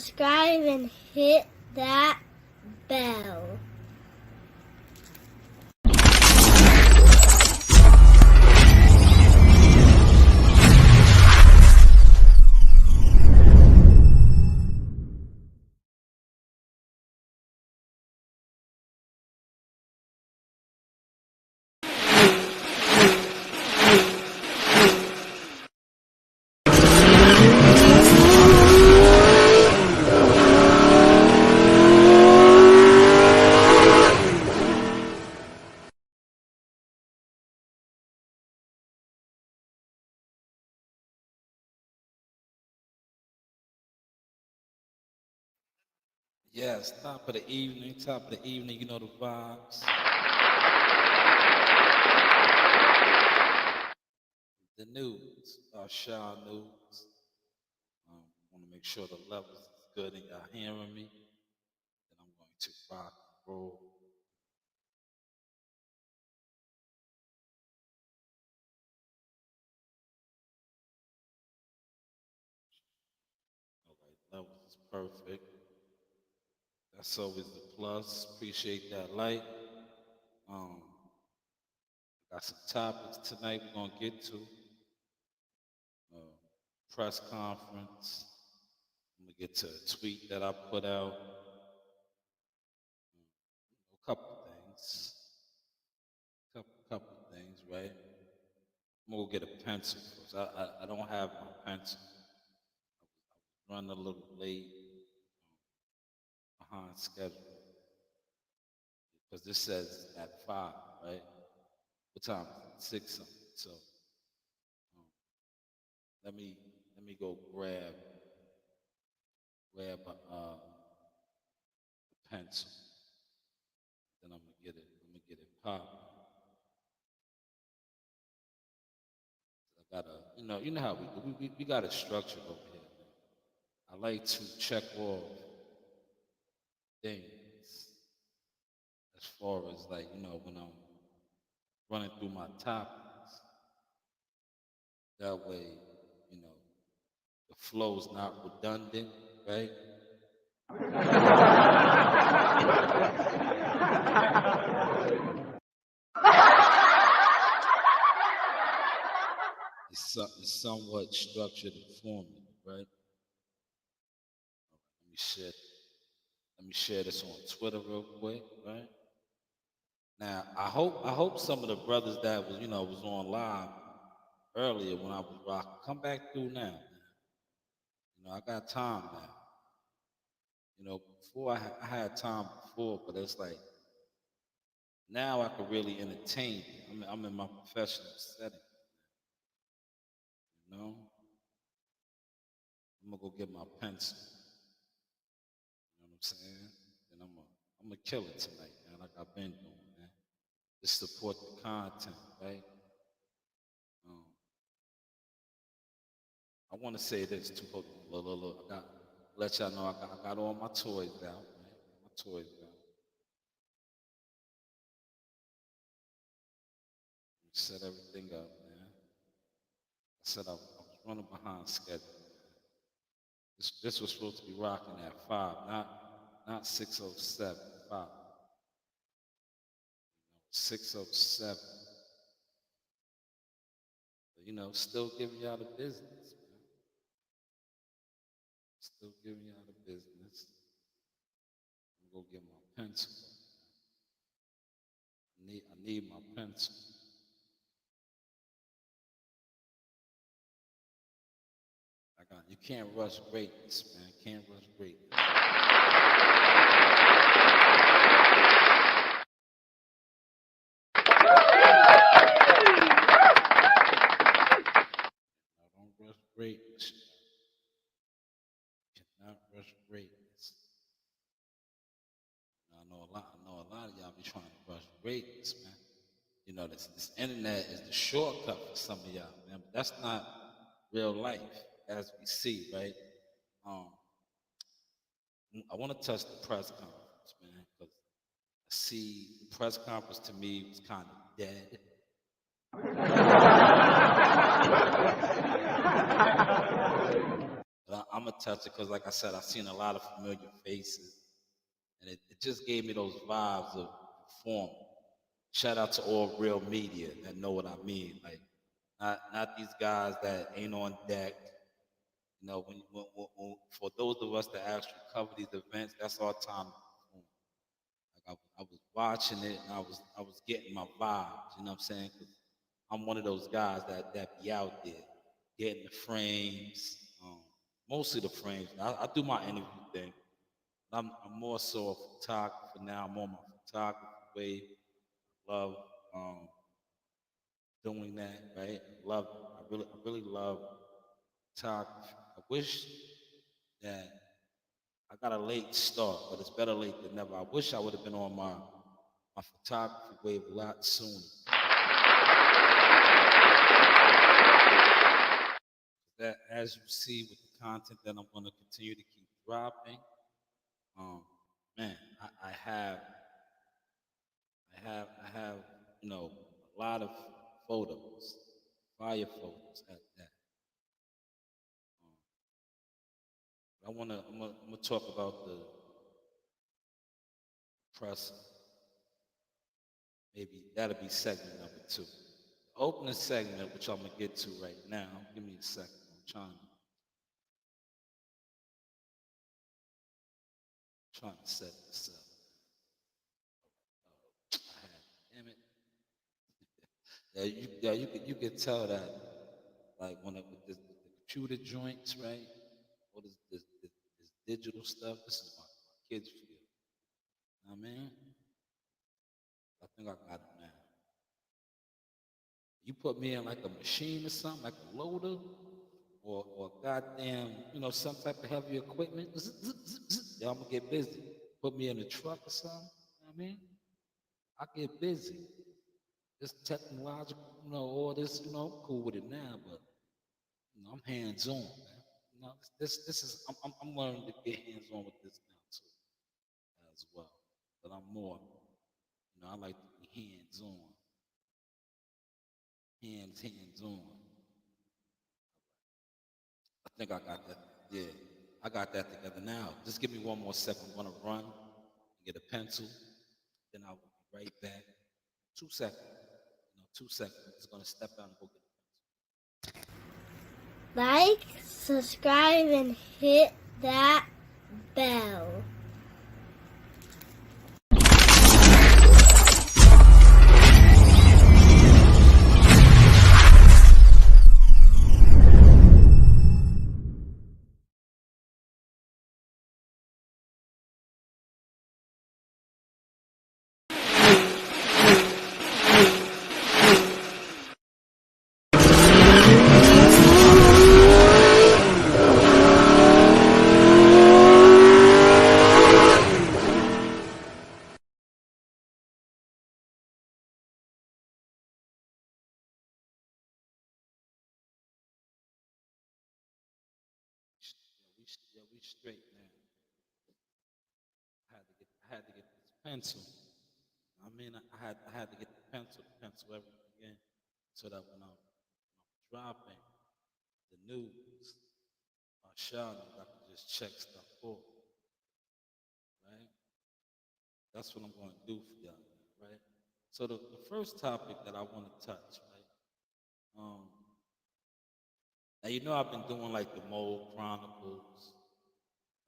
subscribe and hit that bell. Yes, top of the evening, you know the vibes. The news, Shanewz. Want to make sure the levels is good and y'all hearing me. Then I'm going to rock and roll. All right, levels is perfect. That's always the plus. Appreciate that light. Got some topics tonight we're gonna get to. Press conference. I'm gonna get to a tweet that I put out. A couple things. Couple things, right? I'm gonna go get a pencil first. I don't have my pencil. I was running a little late, behind schedule. Because this says at 5, right? What time is it? 6 something. So let me go grab a pencil. Then I'm gonna get it popped. I gotta, you know how we do. We got it structured over here. I like to check off things as far as like, when I'm running through my topics. That way, the flow's not redundant, right? It's somewhat structured and formal, right? Let me share this on Twitter real quick, right? Now I hope some of the brothers that was on live earlier when I was rocking come back through now. I got time now. Before I had time before, but it's like now I can really entertain you. I'm in my professional setting. I'm gonna go get my pencil. You know what I'm saying? And I'm gonna kill it tonight, man, like I've been doing, man. Just support the content, right? I want to say this too. Hold on, look. I got let y'all know I got all my toys out, man. My toys out. Set everything up, man. I said I was running behind schedule. This was supposed to be rocking at 5, not 6:07, 5. 6:07. But, still giving y'all the business, man. Still giving y'all the business. I'm gonna go get my pencil. I need my pencil. You can't rush greatness, man. Can't rush greatness. Don't rush greatness. Cannot rush greatness. I know a lot of y'all be trying to rush greatness, man. This internet is the shortcut for some of y'all, man. But that's not real life, as we see, right? I want to touch the press conference, man, because I see the press conference to me was kind of dead. But I'm gonna touch it because, like I said, I've seen a lot of familiar faces, and it just gave me those vibes of performing. Shout out to all real media that know what I mean. Like, not these guys that ain't on deck. You know, for those of us that actually cover these events, that's our time to perform. Like I was watching it and I was getting my vibes. You know what I'm saying? 'Cause I'm one of those guys that be out there getting the frames, mostly the frames. I do my interview thing. I'm more so a photographer now. I'm on my photography wave. Love um, doing that, right? Love. I really love photography. I wish that I got a late start, but it's better late than never. I wish I would have been on my photography wave a lot sooner. That, as you see with the content that I'm going to continue to keep dropping, um, man, I have, you know, a lot of photos, fire photos at that. I'm gonna talk about the presser. Maybe that'll be segment number 2. The opening segment, which I'm gonna get to right now. Give me a second. Trying to set this up. Damn it. You can tell that, like, when it, with the computer joints, right? What is this digital stuff? This is my kids' field. You know what I mean? I think I got it now. You put me in like a machine or something, like a loader, or goddamn, you know, some type of heavy equipment. Yeah, I'm gonna get busy. Put me in a truck or something. You know what I mean? I get busy. This technological, you know, all this, you know, I'm cool with it now, but you know, I'm hands on, man. You know, this is I'm learning to get hands on with this now too, as well. But I'm more, you know, I like to be hands on, hands on. I think I got that. Yeah, I got that together now. Just give me one more second. I'm gonna run and get a pencil. Then I'll be right back. 2 seconds. You know, 2 seconds. I'm just gonna step out and go get a pencil. Like, subscribe, and hit that bell. We straight now. I had to get this pencil. I mean, I had to get the pencil everything in, so that when I'm dropping the news, my Shanewz, I can just check stuff off, right? That's what I'm going to do for y'all, right? So the first topic that I want to touch, right? Now you know I've been doing like the Mold Chronicles.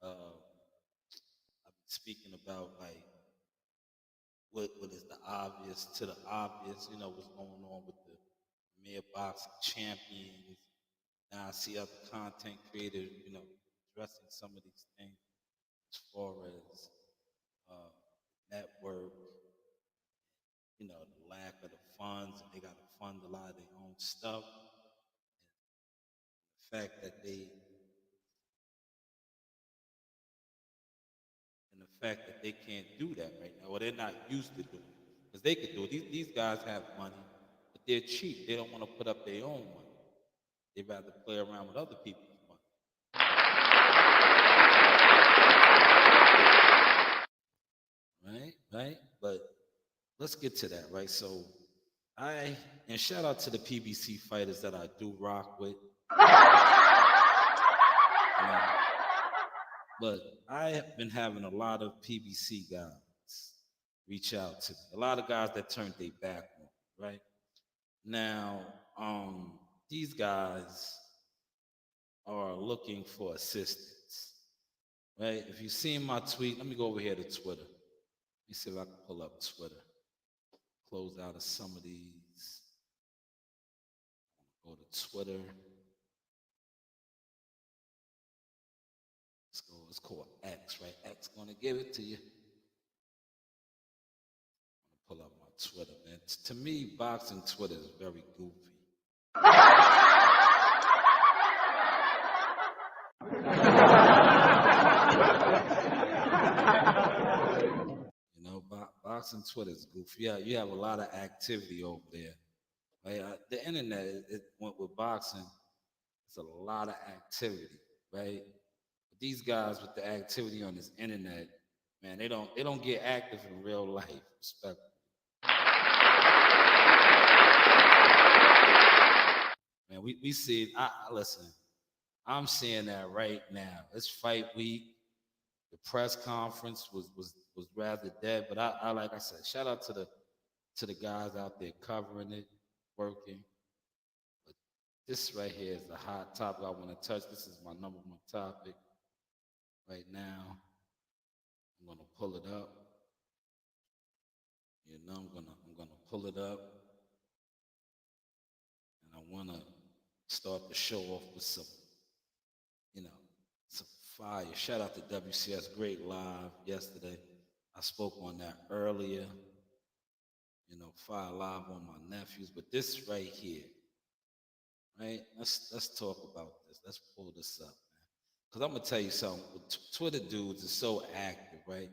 I've been speaking about like what is the obvious to the obvious, you know, what's going on with the Premier Boxing Champions. Now I see other content creators, you know, addressing some of these things as far as uh, network, you know, the lack of the funds, and they got to fund a lot of their own stuff. The fact that they and the fact that they can't do that right now, or they're not used to doing it, because they could do it. These guys have money, but they're cheap. They don't want to put up their own money. They'd rather play around with other people's money. Right? But let's get to that, right? So and shout out to the PBC fighters that I do rock with. You know. But I have been having a lot of PBC guys reach out to me. A lot of guys that turned their back on, me, right? Now, these guys are looking for assistance, right? If you've seen my tweet, let me go over here to Twitter. Let me see if I can pull up Twitter. Close out of some of these. Go to Twitter. Let's go. It's called X, right? X gonna give it to you. Pull up my Twitter, man. To me, boxing Twitter is very goofy. You know, boxing Twitter is goofy. Yeah, you have a lot of activity over there. Right? The internet, it went with boxing. It's a lot of activity, right? But these guys with the activity on this internet, man, they don't get active in real life. Respect. Man, we see. I listen. I'm seeing that right now. It's fight week. The press conference was rather dead, but I like I said, shout out to the guys out there covering it, working. But this right here is the hot topic I want to touch. This is my number one topic right now. I'm gonna pull it up. You know, I'm gonna pull it up, and I wanna start the show off with some, you know, some fire. Shout out to WCS, great live yesterday. I spoke on that earlier. You know, fire live on my nephews, but this right here, right? Let's talk about this. Let's pull this up, man. Because I'm gonna tell you something. Twitter dudes are so active, right?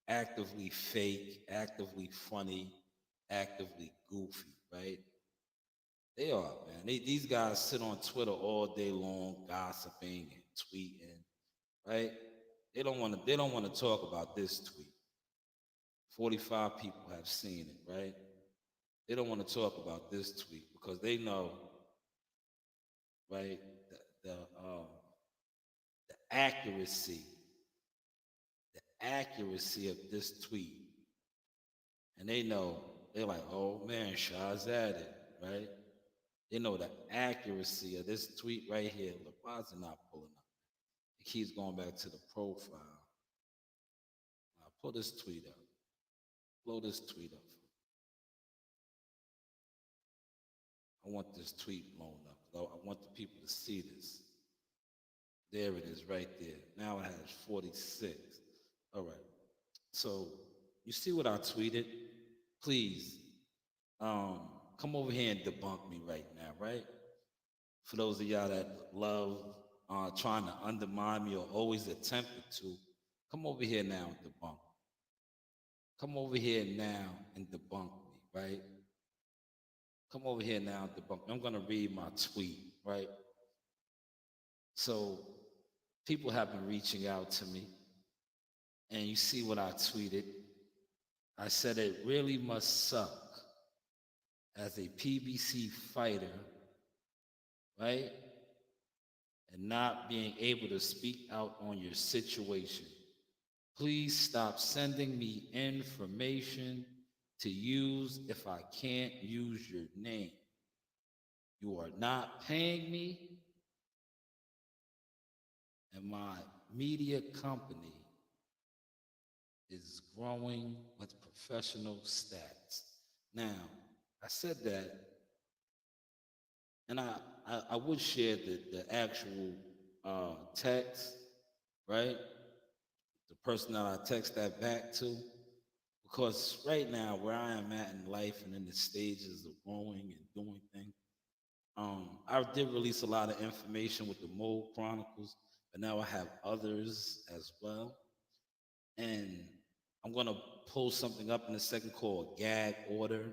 Actively fake, actively funny, actively goofy, right? They are, man. These guys sit on Twitter all day long, gossiping and tweeting, right? They don't want to talk about this tweet. 45 people have seen it, right? They don't want to talk about this tweet because they know, right, the accuracy, the accuracy of this tweet. And they know, they're like, oh man, Shaw's at it, right? They know the accuracy of this tweet right here. Look, why is it not pulling up? It keeps going back to the profile. I'll pull this tweet up. Blow this tweet up. I want this tweet blown up. I want the people to see this. There it is right there. Now it has 46. All right. So you see what I tweeted? Please come over here and debunk me right now, right? For those of y'all that love trying to undermine me or always attempted to, come over here now and debunk. Come over here now and debunk me, right? Come over here now and debunk me. I'm going to read my tweet, right? So people have been reaching out to me, and you see what I tweeted. I said it really must suck as a PBC fighter, right? And not being able to speak out on your situation. Please stop sending me information to use if I can't use your name. You are not paying me, and my media company is growing with professional stats. Now, I said that, and I would share the actual text, right? The person that I text that back to, because right now where I am at in life and in the stages of growing and doing things, I did release a lot of information with the Mole Chronicles, but now I have others as well, and I'm gonna pull something up in a second called gag order,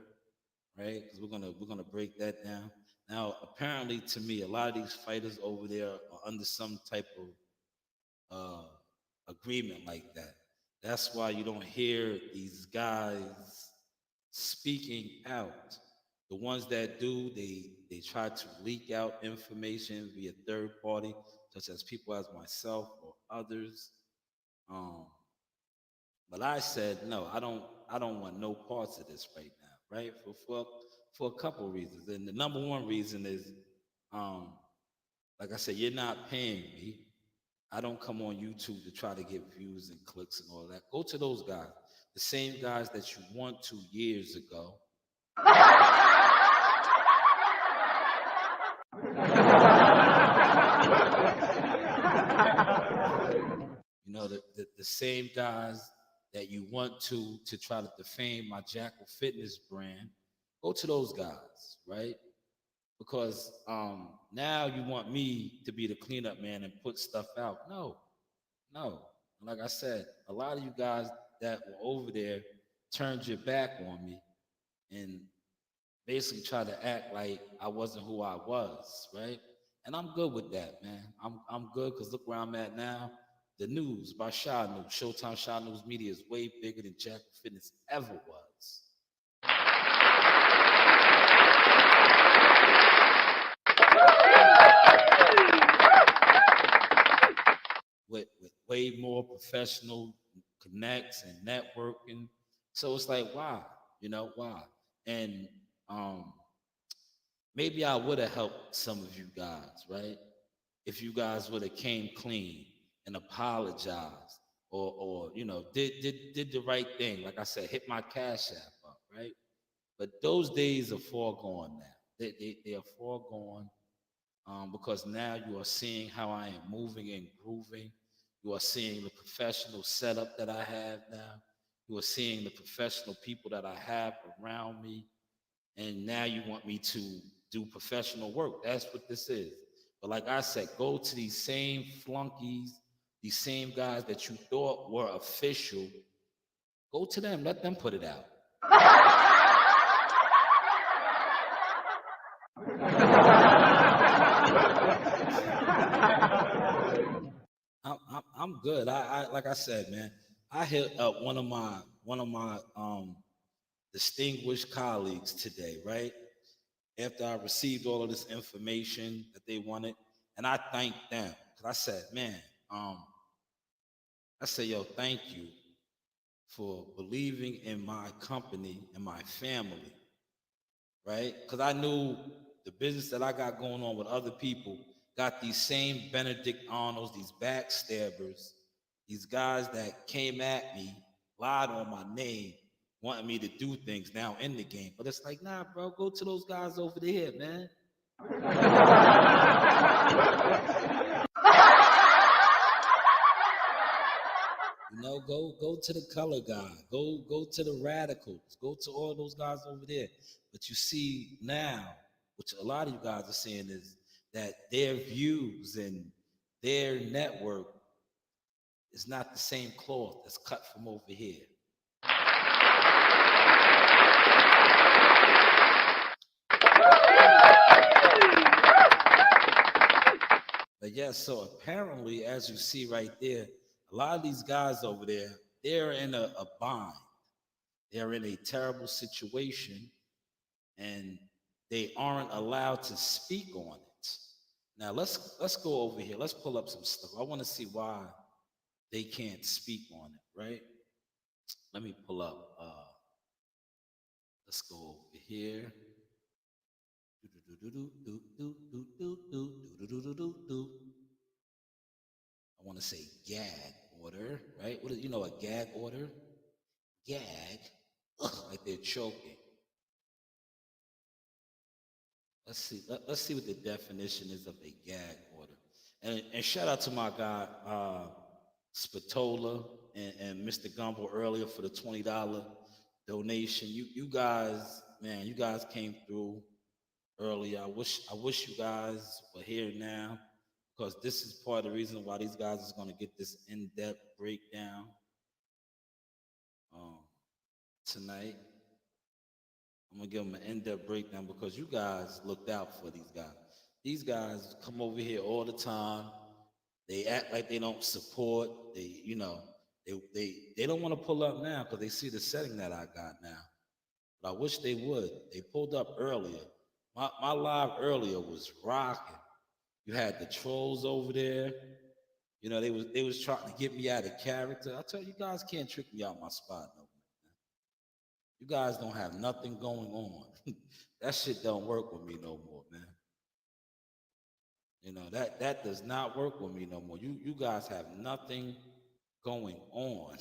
right? Because we're gonna break that down. Now, apparently, to me, a lot of these fighters over there are under some type of agreement like that. That's why you don't hear these guys speaking out. The ones that do, they try to leak out information via third party such as people as myself or others. Um, but I said no. I don't want no parts of this right now. Right? For a couple of reasons. And the number one reason is, um, like I said, you're not paying me. I don't come on YouTube to try to get views and clicks and all that. Go to those guys, the same guys that you went to years ago. You know, the same guys that you want to try to defame my Jackal Fitness brand. Go to those guys, right? Because now you want me to be the cleanup man and put stuff out. No, no. Like I said, a lot of you guys that were over there turned your back on me and basically tried to act like I wasn't who I was, right? And I'm good with that, man. I'm good because look where I'm at now. The news by Shanewz, Showtime Shanewz Media is way bigger than Jackal Fitness ever was. With way more professional connects and networking. So it's like, why? You know, why? And maybe I would have helped some of you guys, right? If you guys would have came clean and apologized or you know, did the right thing. Like I said, hit my cash app up, right? But those days are far gone now. They are far gone, because now you are seeing how I am moving and grooving. You are seeing the professional setup that I have now. You are seeing the professional people that I have around me. And now you want me to do professional work. That's what this is. But like I said, go to these same flunkies, these same guys that you thought were official. Go to them, let them put it out. I'm good. I like I said, man. I hit up one of my distinguished colleagues today, right? After I received all of this information that they wanted, and I thanked them because I said, man, I said, yo, thank you for believing in my company and my family, right? Because I knew the business that I got going on with other people got these same Benedict Arnolds, these backstabbers, these guys that came at me, lied on my name, wanting me to do things now in the game. But it's like, nah, bro, go to those guys over there, man. You know, go to the color guy, go to the radicals, go to all those guys over there. But you see now, which a lot of you guys are saying is that their views and their network is not the same cloth that's cut from over here. But yes, so apparently, as you see right there, a lot of these guys over there, they're in a bind. They're in a terrible situation and they aren't allowed to speak on it. Now let's go over here. Let's pull up some stuff. I want to see why they can't speak on it, right? Let me pull up. Let's go over here. I want to say gag order, right? What is, you know, a gag order? Gag, like they're choking. Let's see. Let's see what the definition is of a gag order. And shout out to my guy Spatola and Mr. Gumbo earlier for the $20 donation. You guys, man, you guys came through earlier. I wish you guys were here now because this is part of the reason why these guys is going to get this in-depth breakdown tonight. I'm gonna give them an in-depth breakdown because you guys looked out for these guys. These guys come over here all the time. They act like they don't support. They, you know, they don't want to pull up now because they see the setting that I got now. But I wish they would. They pulled up earlier. My live earlier was rocking. You had the trolls over there. You know, they was trying to get me out of character. I tell you, guys can't trick me out my spot no more. You guys don't have nothing going on. That shit don't work with me no more, man. You know, that does not work with me no more. You guys have nothing going on.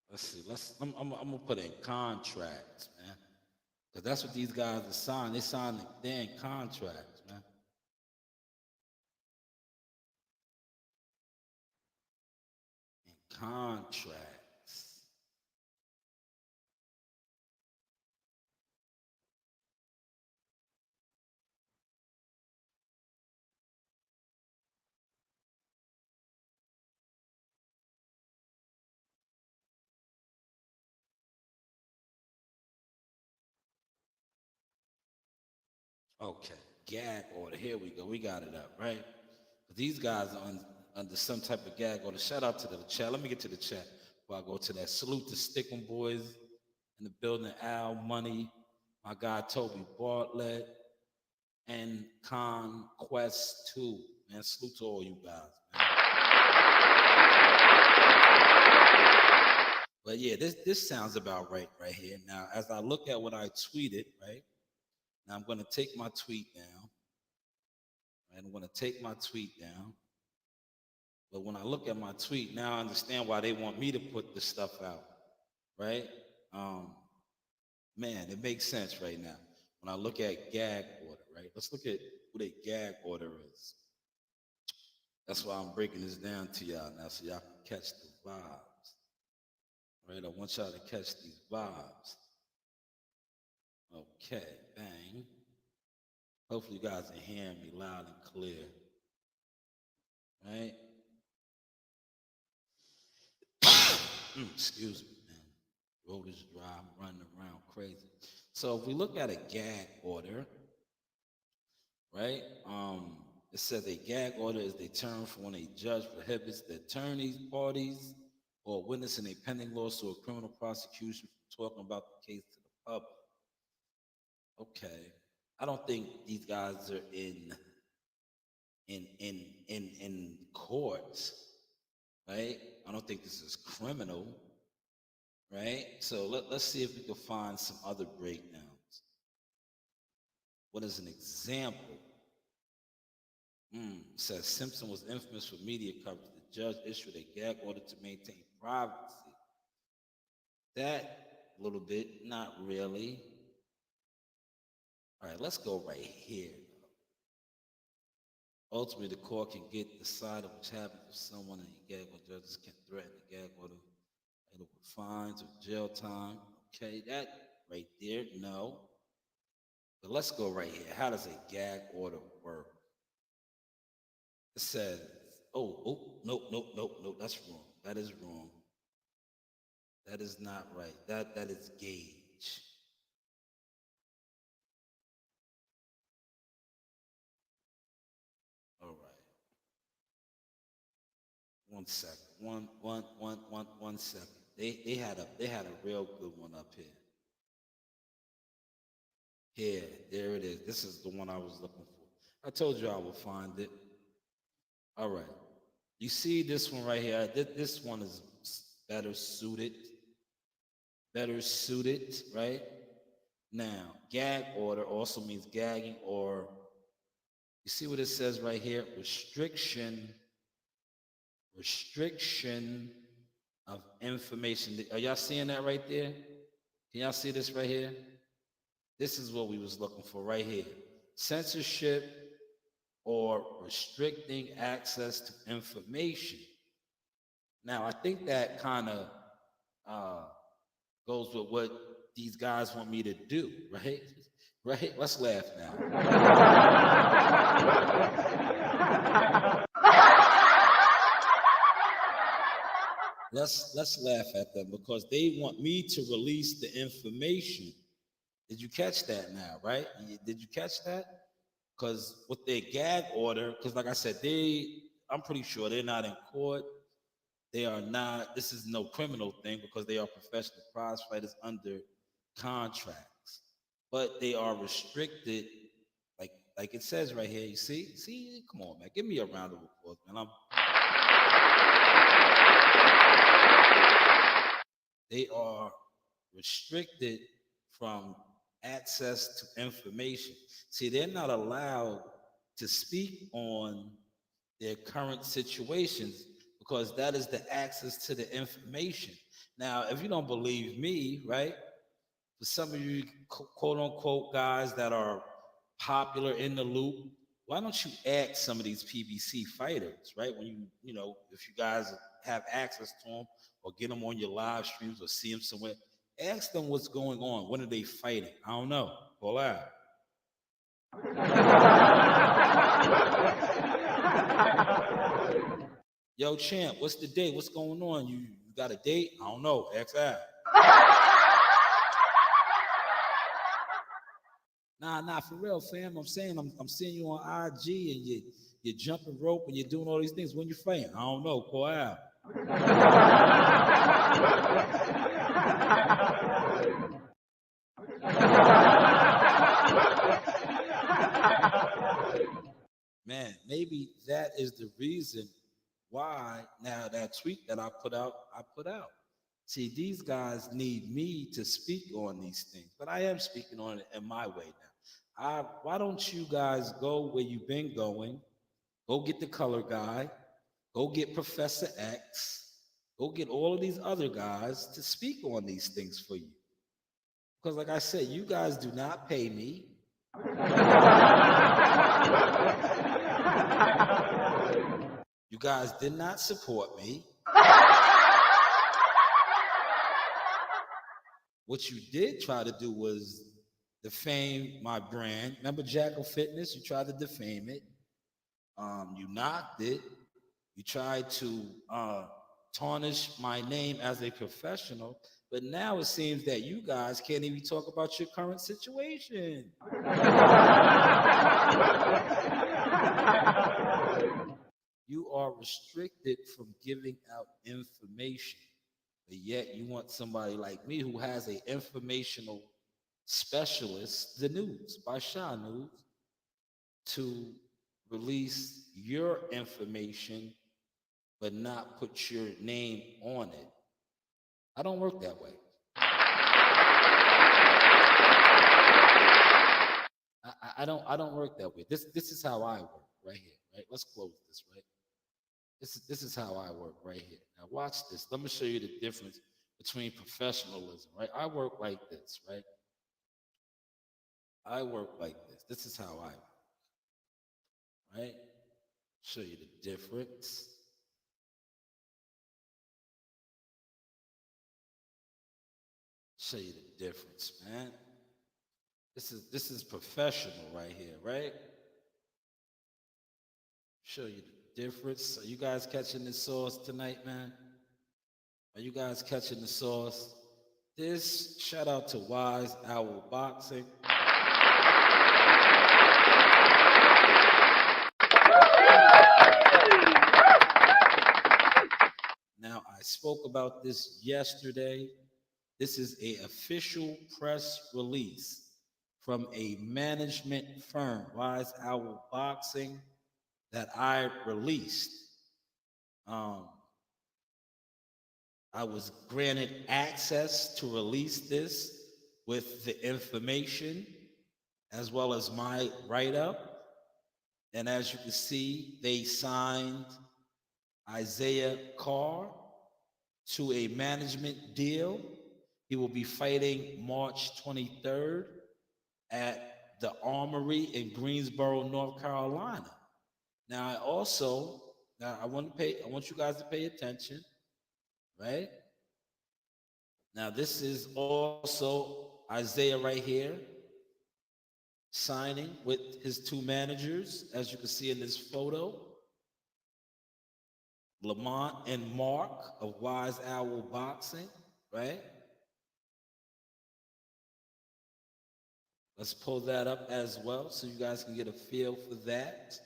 Let's see. I'm gonna put in contracts, man. Cause that's what these guys are signing. They sign they're in contracts, man. In contracts. Okay, gag order. Here we go. We got it up, right? These guys are under some type of gag order. Shout out to the chat. Let me get to the chat before I go to that. Salute to Stickum Boys in the building. Al Money, my guy Toby Bartlett, and Conquest 2. Man, salute to all you guys, man. But yeah, this sounds about right here. Now, as I look at what I tweeted, right? Now I'm going to take my tweet down. Right? I'm going to take my tweet down. But when I look at my tweet, now I understand why they want me to put this stuff out, right? Man, it makes sense right now. When I look at gag order, right? Let's look at what a gag order is. That's why I'm breaking this down to y'all now so y'all can catch the vibes. Right? I want y'all to catch these vibes. Okay, bang. Hopefully you guys are hearing me loud and clear. Right? Excuse me, man. Road is dry. I'm running around crazy. So if we look at a gag order, right? It says a gag order is the term for when a judge prohibits the attorneys, parties, or witness in a pending lawsuit or criminal prosecution from talking about the case to the public. Okay. I don't think these guys are in courts, right? I don't think this is criminal, right? So let's see if we can find some other breakdowns. What is an example? It says Simpson was infamous for media coverage. The judge issued a gag order to maintain privacy. That a little bit, not really. All right, let's go right here. Ultimately, the court can get decided which happens if someone in a gag order. Judges can threaten a gag order either with fines or jail time. Okay, that right there, no. But let's go right here. How does a gag order work? It says, nope, that's wrong. That is wrong. That is not right. That is gauge. All right. 1 second. One second. They had a real good one up here. Here, there it is. This is the one I was looking for. I told you I would find it. All right. You see this one right here? This one is better suited. Better suited, right? Now, gag order also means gagging, or you see what it says right here? Restriction of information. Are y'all seeing that right there? Can y'all see this right here? This is what we was looking for right here. Censorship or restricting access to information. Now, I think that kind of goes with what these guys want me to do, right? Right? Let's laugh now. Let's laugh at them because they want me to release the information, Did you catch that now, right? Did you catch that? Because with their gag order, because like I said, I'm pretty sure they're not in court. They are not, this is no criminal thing because they are professional prize fighters under contracts. But they are restricted, like it says right here. You see, come on, man. Give me a round of applause, man. They are restricted from access to information. See, they're not allowed to speak on their current situations because that is the access to the information. Now, if you don't believe me, right, for some of you quote unquote guys that are popular in the loop, why don't you ask some of these PBC fighters, right? When if you guys have access to them or get them on your live streams or see them somewhere, ask them what's going on. When are they fighting? I don't know. Call out. Yo, champ, what's the date? What's going on? You got a date? I don't know. Ask that. Nah, for real, fam. I'm saying I'm seeing you on IG and you're jumping rope and you're doing all these things. When you fighting? I don't know. Call out. Man, maybe that is the reason why now that tweet that I put out. See, these guys need me to speak on these things, but I am speaking on it in my way now. Why don't you guys go where you've been going? Go get the color guy. Go get Professor X. Go get all of these other guys to speak on these things for you. Because, like I said, you guys do not pay me. You guys did not support me. What you did try to do was defame my brand. Remember Jackal Fitness? You tried to defame it. You knocked it. You tried to tarnish my name as a professional. But now it seems that you guys can't even talk about your current situation. You are restricted from giving out information. But yet you want somebody like me who has an informational specialist, the news by Shanewz, to release your information but not put your name on it. I don't work that way. I don't work that way. This is how I work right here. Right? Let's close this, right? This is how I work right here. Now watch this. Let me show you the difference between professionalism, right? I work like this, right? I work like this. This is how I work, right? Show you the difference. Show you the difference, man. This is professional right here, right? Show you the difference. Are you guys catching the sauce tonight, man? Are you guys catching the sauce? This shout out to Wise Owl Boxing. Now, I spoke about this yesterday. This is an official press release from a management firm, Wise Owl Boxing, that I released. I was granted access to release this with the information as well as my write-up. And as you can see, they signed Isaiah Carr to a management deal. He will be fighting March 23rd at the Armory in Greensboro, North Carolina. Now, I want you guys to pay attention, right? Now, this is also Isaiah right here, signing with his two managers, as you can see in this photo, Lamont and Mark of Wise Owl Boxing, right? Let's pull that up as well so you guys can get a feel for that.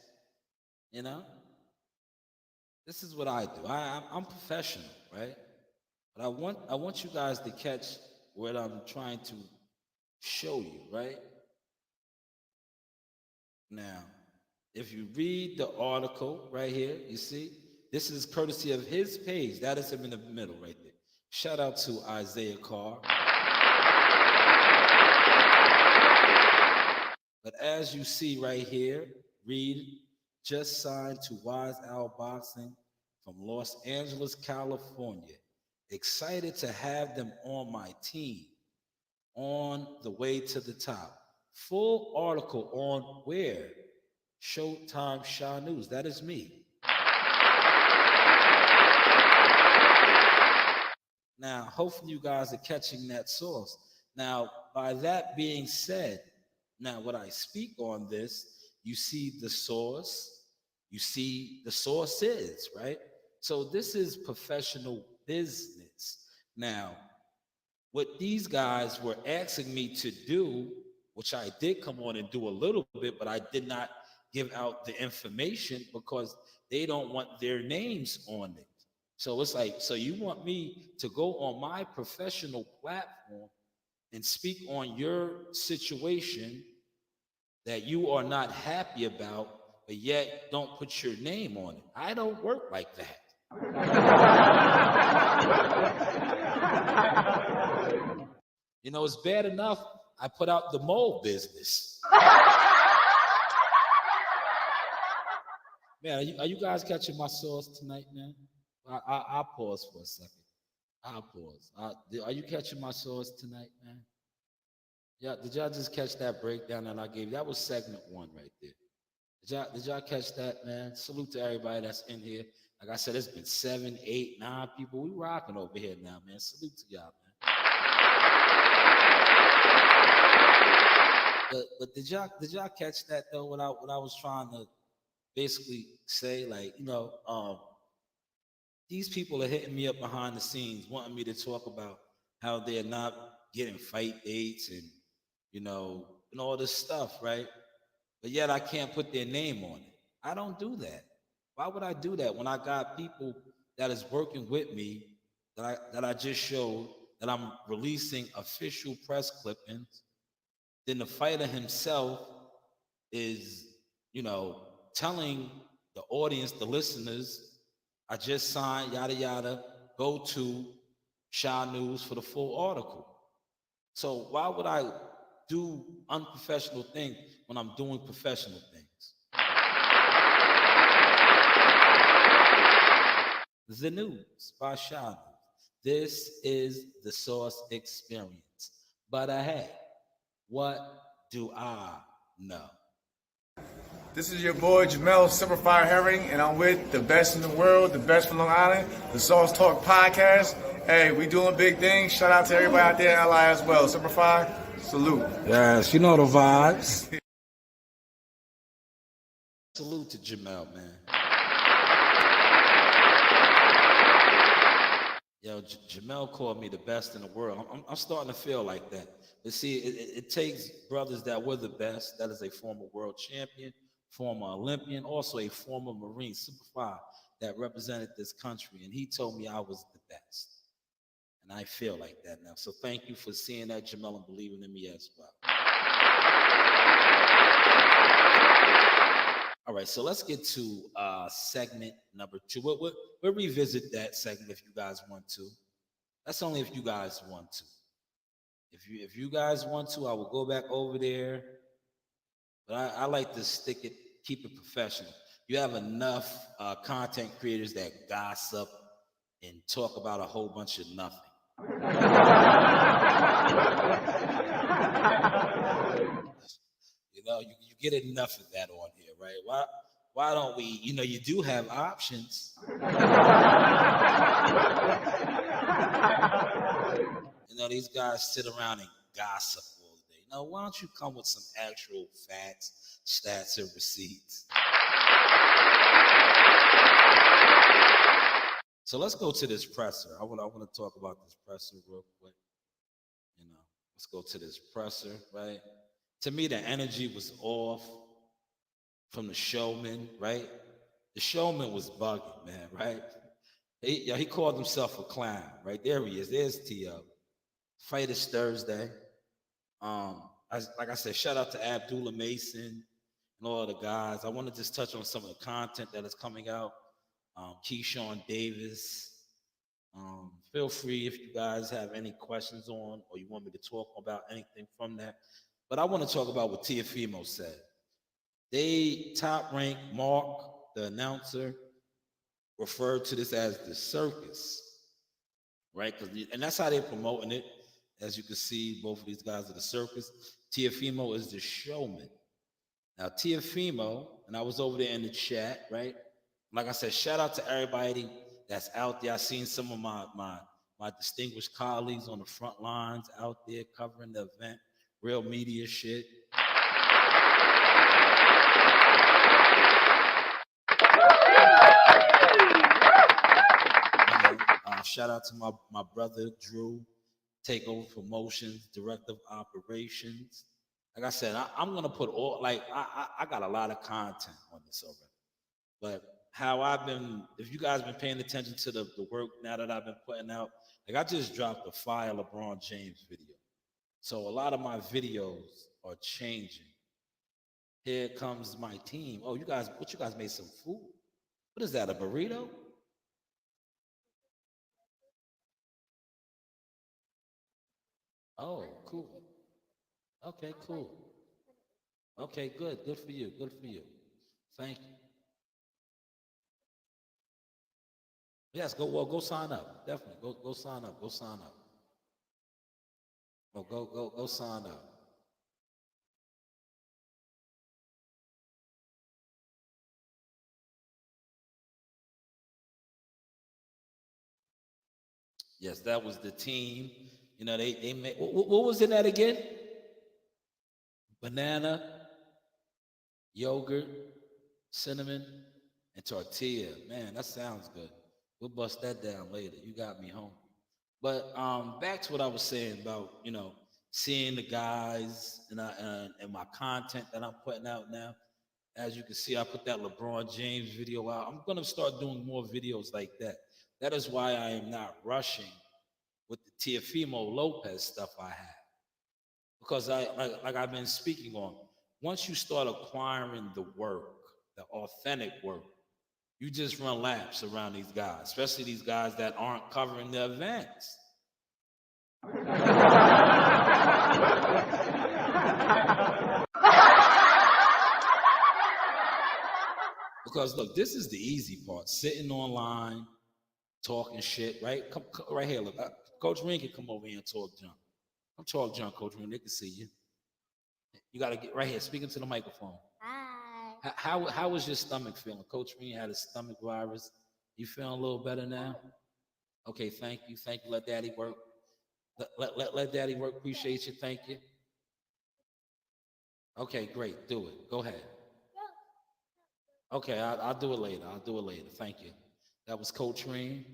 You know, this is what I do. I'm professional, right? But I want you guys to catch what I'm trying to show you, right? Now, if you read the article right here, you see, this is courtesy of his page. That is him in the middle right there. Shout out to Isaiah Carr. But as you see right here, read, just signed to Wise Owl Boxing from Los Angeles, California. Excited to have them on my team on the way to the top. Full article on where? Showtime Shanewz. That is me. Now, hopefully you guys are catching that source. Now, by that being said, now when I speak on this, you see the source, you see the sources, right? So this is professional business. Now, what these guys were asking me to do, which I did come on and do a little bit, but I did not give out the information because they don't want their names on it. So it's like, so you want me to go on my professional platform and speak on your situation that you are not happy about, but yet don't put your name on it. I don't work like that. You know, it's bad enough I put out the mole business. Man, are you guys catching my sauce tonight, man? I'll pause for a second. I'll pause. Are you catching my sauce tonight, man? Yeah, did y'all just catch that breakdown that I gave you? That was segment 1 right there. Did y'all catch that, man? Salute to everybody that's in here. Like I said, it's been 7, 8, 9 people. We rocking over here now, man. Salute to y'all, man. But did y'all catch that though? What I was trying to basically say, like, you know, these people are hitting me up behind the scenes, wanting me to talk about how they're not getting fight dates and, you know, and all this stuff, right? But yet I can't put their name on it. I don't do that. Why would I do that when I got people that is working with me that I just showed that I'm releasing official press clippings? Then the fighter himself is, you know, telling the audience, the listeners, I just signed, yada, yada, go to Shanewz for the full article. So why would I do unprofessional things when I'm doing professional things? The News by Shanewz. This is the source experience. But hey, what do I know? This is your boy Jamel Simplified Herring, and I'm with the best in the world, the best from Long Island, the Sauce Talk Podcast. Hey, we doing big things. Shout out to everybody out there in LI as well. Simplified, salute. Yes, you know the vibes. Salute to Jamel, man. Yo, Jamel called me the best in the world. I'm starting to feel like that. But see, it takes brothers that were the best. That is a former world champion, former Olympian, also a former Marine, Simplified, that represented this country. And he told me I was the best. And I feel like that now. So thank you for seeing that, Jamel, and believing in me as well. All right, so let's get to segment number 2. We'll revisit that segment if you guys want to. That's only if you guys want to. If you guys want to, I will go back over there. But I like to keep it professional. You have enough content creators that gossip and talk about a whole bunch of nothing. You know, you get enough of that on here, right? Why don't we, you know, you do have options. You know, these guys sit around and gossip all day. You know, why don't you come with some actual facts, stats, and receipts? So let's go to this presser. I want to talk about this presser real quick. You know, let's go to this presser, right? To me, the energy was off from the showman, right? The showman was bugging, man, right? He called himself a clown, right? There he is. There's T.O. Fight is Thursday. Like I said, shout out to Abdullah Mason and all the guys. I want to just touch on some of the content that is coming out. Keyshawn Davis. Feel free if you guys have any questions on or you want me to talk about anything from that. But I want to talk about what Tiafimo said. They Top Rank Mark, the announcer, referred to this as the circus, right? And that's how they're promoting it. As you can see, both of these guys are the circus. Tiafimo is the showman. Now, Tiafimo, and I was over there in the chat, right? Like I said, shout out to everybody that's out there. I've seen some of my distinguished colleagues on the front lines out there covering the event, real media shit. Shout out to my brother Drew, Takeover Promotions, Director of Operations. Like I said, I'm gonna put all I got a lot of content on this already. But how I've been, if you guys been paying attention to the work now that I've been putting out, like I just dropped a fire LeBron James video. So a lot of my videos are changing. Here comes my team. Oh, you guys made some food? What is that, a burrito? Oh, cool. Okay, cool. Okay, good. Good for you. Good for you. Thank you. Yes, go sign up. Definitely. Go sign up. Go sign up. Oh, go sign up. Yes, that was the team. You know, they made what was in that again? Banana, yogurt, cinnamon, and tortilla. Man, that sounds good. We'll bust that down later. You got me home. But back to what I was saying about, you know, seeing the guys and my content that I'm putting out now. As you can see, I put that LeBron James video out. I'm gonna start doing more videos like that. That is why I am not rushing with the Tiafimo Lopez stuff I have. Because like I've been speaking on, once you start acquiring the work, the authentic work, you just run laps around these guys, especially these guys that aren't covering the events. Because look, this is the easy part. Sitting online, talking shit, right? Come right here, look. Coach Ring can come over here and talk junk. I'm talk junk, Coach Ring. They can see you. You got to get right here, speaking to the microphone. Hi. How was your stomach feeling? Coach Ring had a stomach virus. You feeling a little better now? Okay, thank you. Thank you. Let Daddy work. Let Daddy work. Appreciate you. Thank you. Okay, great. Do it. Go ahead. Okay, I'll do it later. I'll do it later. Thank you. That was Coach Ring.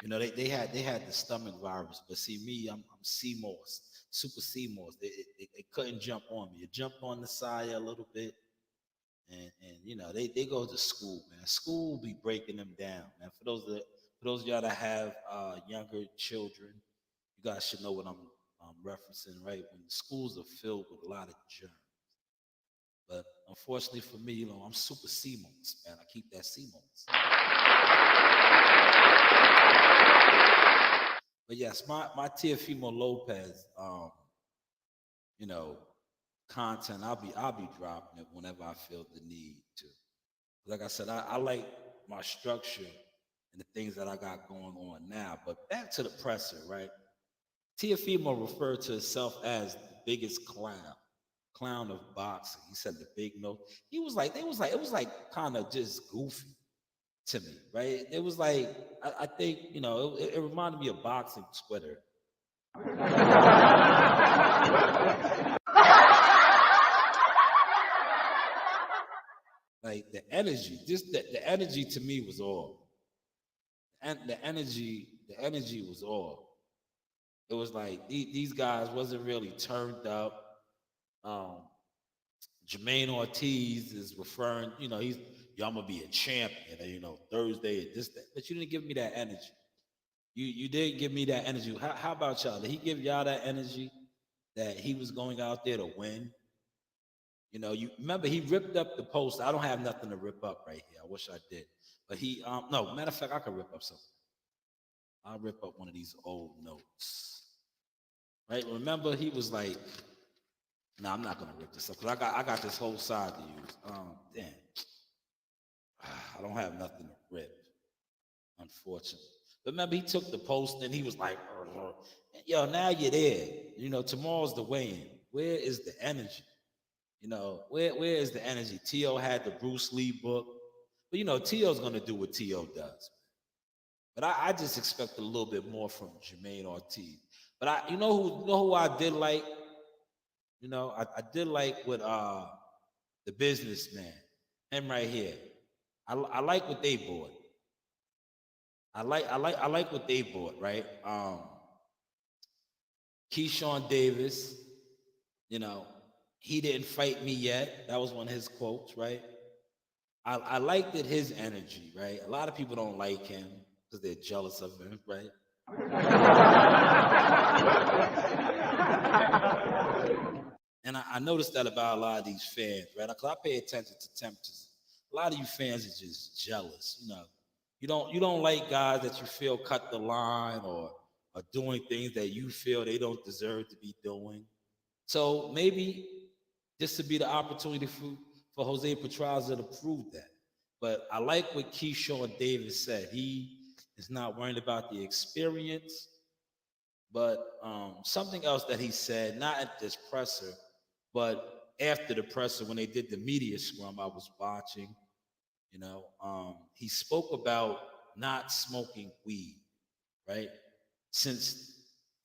You know, they had the stomach virus, but see me, I'm CMOS, super CMOS. They couldn't jump on me. It jumped on the side a little bit, and you know they go to school, man. School be breaking them down, man. For those of y'all that have younger children, you guys should know what I'm referencing, right? When schools are filled with a lot of germs. But unfortunately for me, you know, I'm super CMOS, man. I keep that CMOS. But yes, my Tiafimo Lopez, you know, content. I'll be dropping it whenever I feel the need to. Like I said, I like my structure and the things that I got going on now. But back to the presser, right? Tiafimo referred to himself as the biggest clown of boxing. He said the big nose. It was like kind of just goofy to me, right? It was like I think, you know, it reminded me of boxing Twitter. Like the energy, just the energy to me was all. And the energy was all. It was like these guys wasn't really turned up. Um, Jermaine Ortiz is referring, he's yo, I'm gonna be a champion, Thursday, this, that. But you didn't give me that energy. You did give me that energy. How about y'all? Did he give y'all that energy that he was going out there to win? You remember he ripped up the post. I don't have nothing to rip up right here. I wish I did. But he no, matter of fact, I could rip up something. I'll rip up one of these old notes. Right? Remember, he was like, no, I'm not gonna rip this up because I got this whole side to use. Damn. I don't have nothing to rip, unfortunately. But remember, he took the post and he was like, yo, now you're there. Tomorrow's the weigh-in. Where is the energy? Where is the energy? T.O. had the Bruce Lee book. But T.O.'s gonna do what T.O. does. But I just expect a little bit more from Jermaine Ortiz. But you know who I did like? I did like with the businessman, him right here. I like what they bought. I like what they bought, right? Keyshawn Davis, he didn't fight me yet. That was one of his quotes, right? I liked it, his energy, right? A lot of people don't like him because they're jealous of him, right? And I noticed that about a lot of these fans, right? Because I pay attention to temperatures. A lot of you fans are just jealous, You don't like guys that you feel cut the line or are doing things that you feel they don't deserve to be doing. So maybe this would be the opportunity for Jose Petraza to prove that. But I like what Keyshawn Davis said. He is not worried about the experience, but something else that he said, not at this presser, but after the presser, when they did the media scrum, I was watching, he spoke about not smoking weed, right? Since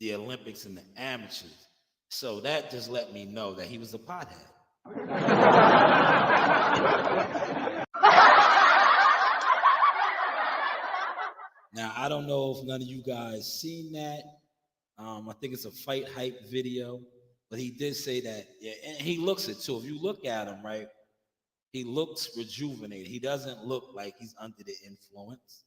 the Olympics and the amateurs. So that just let me know that he was a pothead. Now, I don't know if none of you guys seen that. I think it's a fight hype video, but he did say that, yeah, and he looks it too. If you look at him, right, he looks rejuvenated. He doesn't look like he's under the influence.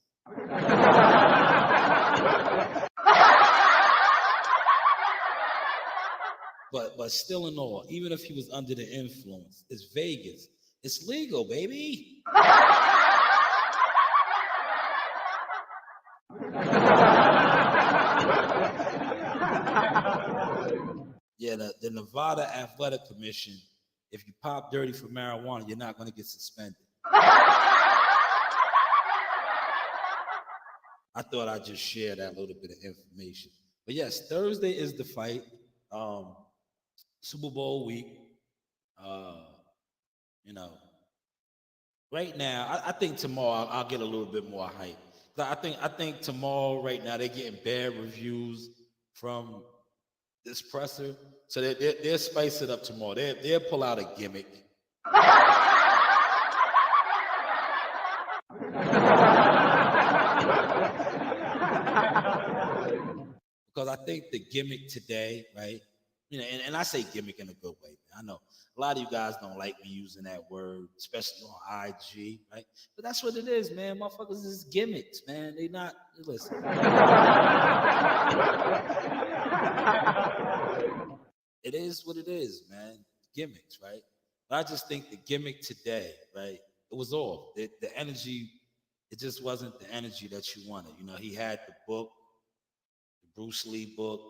But still in all, even if he was under the influence, it's Vegas. It's legal, baby. Yeah, the Nevada Athletic Commission, if you pop dirty for marijuana, you're not going to get suspended. I thought I'd just share that little bit of information. But yes, Thursday is the fight. Super Bowl week. Right now, I think tomorrow I'll get a little bit more hype. I think tomorrow, right now, they're getting bad reviews from this presser. So they'll spice it up tomorrow. They'll pull out a gimmick. Because I think the gimmick today, right? And I say gimmick in a good way, man. I know a lot of you guys don't like me using that word, especially on IG, right? But that's what it is, man. Motherfuckers is gimmicks, man. They not, listen. It is what it is, man. Gimmicks, right? But I just think the gimmick today, right? It was off. The energy, it just wasn't the energy that you wanted. He had the book, the Bruce Lee book,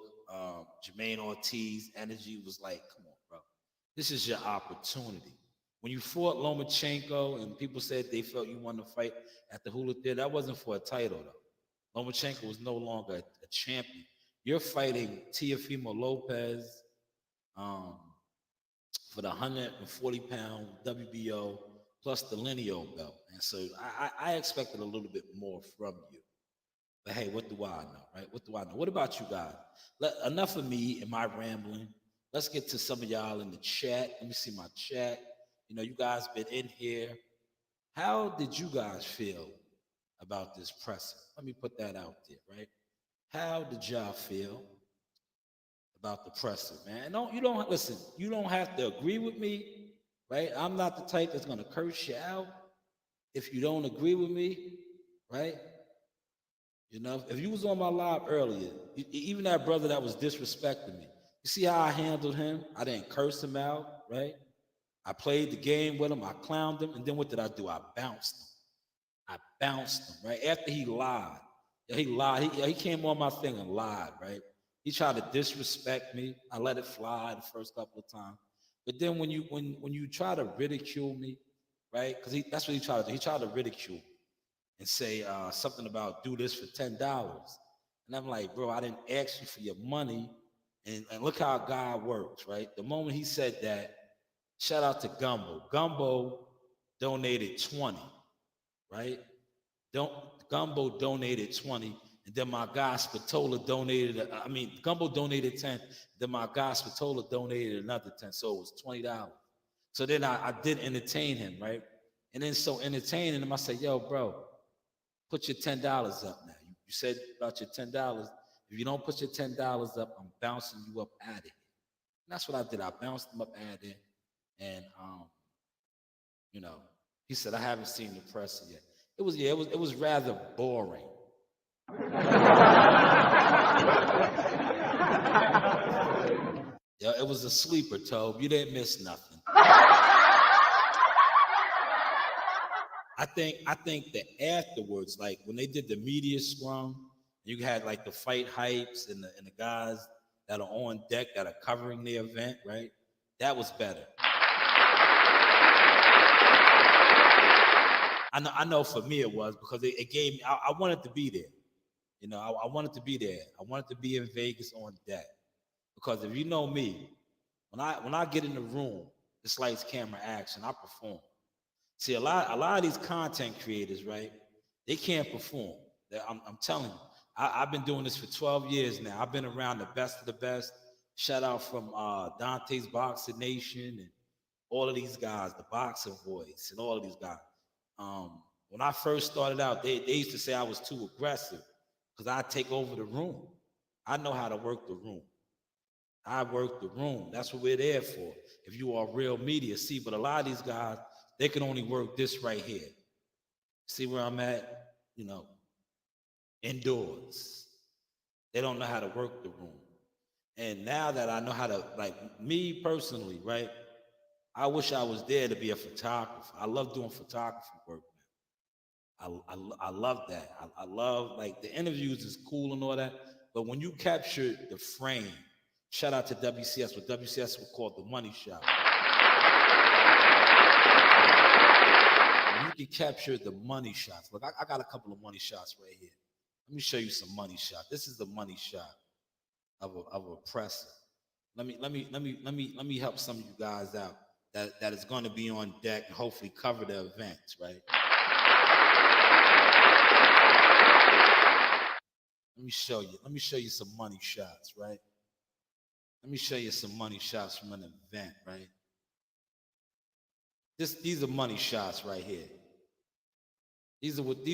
Jermaine Ortiz. Energy was like, come on, bro. This is your opportunity. When you fought Lomachenko and people said they felt you won the fight at the Hula Theater, that wasn't for a title, though. Lomachenko was no longer a champion. You're fighting Teofimo Lopez for the 140-pound WBO plus the Lineal belt. And so I expected a little bit more from you. But hey, what do I know, right? What do I know? What about you guys? Enough of me and my rambling. Let's get to some of y'all in the chat. Let me see my chat. You guys been in here. How did you guys feel about this presser? Let me put that out there, right? How did y'all feel? about the presser, man. You don't listen. You don't have to agree with me, right? I'm not the type that's gonna curse you out if you don't agree with me, right? You know, if you was on my live earlier, even that brother that was disrespecting me, you see how I handled him? I didn't curse him out, right? I played the game with him. I clowned him, and then what did I do? I bounced him. I bounced him, right? After he lied. Yeah, he lied. He came on my thing and lied, right? He tried to disrespect me. I let it fly the first couple of times. But then when you try to ridicule me, right? Because that's what he tried to do. He tried to ridicule me and say something about do this for $10. And I'm like, bro, I didn't ask you for your money. And look how God works, right? The moment he said that, shout out to Gumbo. Gumbo donated 20, right? Gumbo donated 20, and then my guy Spatola donated. Gumbo donated 10. Then my guy Spatola donated another 10, so it was $20. So then I did entertain him, right? And then so entertaining him, I said, "Yo, bro, put your $10 up now. You said about your $10. If you don't put your $10 up, I'm bouncing you up out of here." And that's what I did. I bounced him up out of there, and he said, "I haven't seen the presser yet." It was rather boring. Yeah, it was a sleeper, Tobe. You didn't miss nothing. I think that afterwards, like when they did the media scrum, you had like the fight hypes and the guys that are on deck that are covering the event, right? That was better. I know for me it was because it gave me. I wanted to be there. You know, I wanted to be there. I wanted to be in Vegas on deck because if you know me, when I get in the room, it's lights, camera, action. I perform. See, a lot of these content creators, right? They can't perform. I'm telling you, I've been doing this for 12 years now. I've been around the best of the best. Shout out from Dante's Boxing Nation and all of these guys, the Boxer Voice, and all of these guys. When I first started out, they used to say I was too aggressive because I take over the room. I know how to work the room. I work the room. That's what we're there for. If you are real media, see, but a lot of these guys, they can only work this right here. See where I'm at? You know, indoors. They don't know how to work the room. And now that I know how to, like me personally, right? I wish I was there to be a photographer. I love doing photography work, man. I love that. I love, like, the interviews is cool and all that, but when you capture the frame, shout out to WCS, what WCS would call the money shot. When you can capture the money shots. Look, I got a couple of money shots right here. Let me show you some money shot. This is the money shot of a presser. Let me help some of you guys out that is going to be on deck and hopefully cover the events, right? Let me show you some money shots, right? Let me show you some money shots from an event, right? These are money shots right here. These are what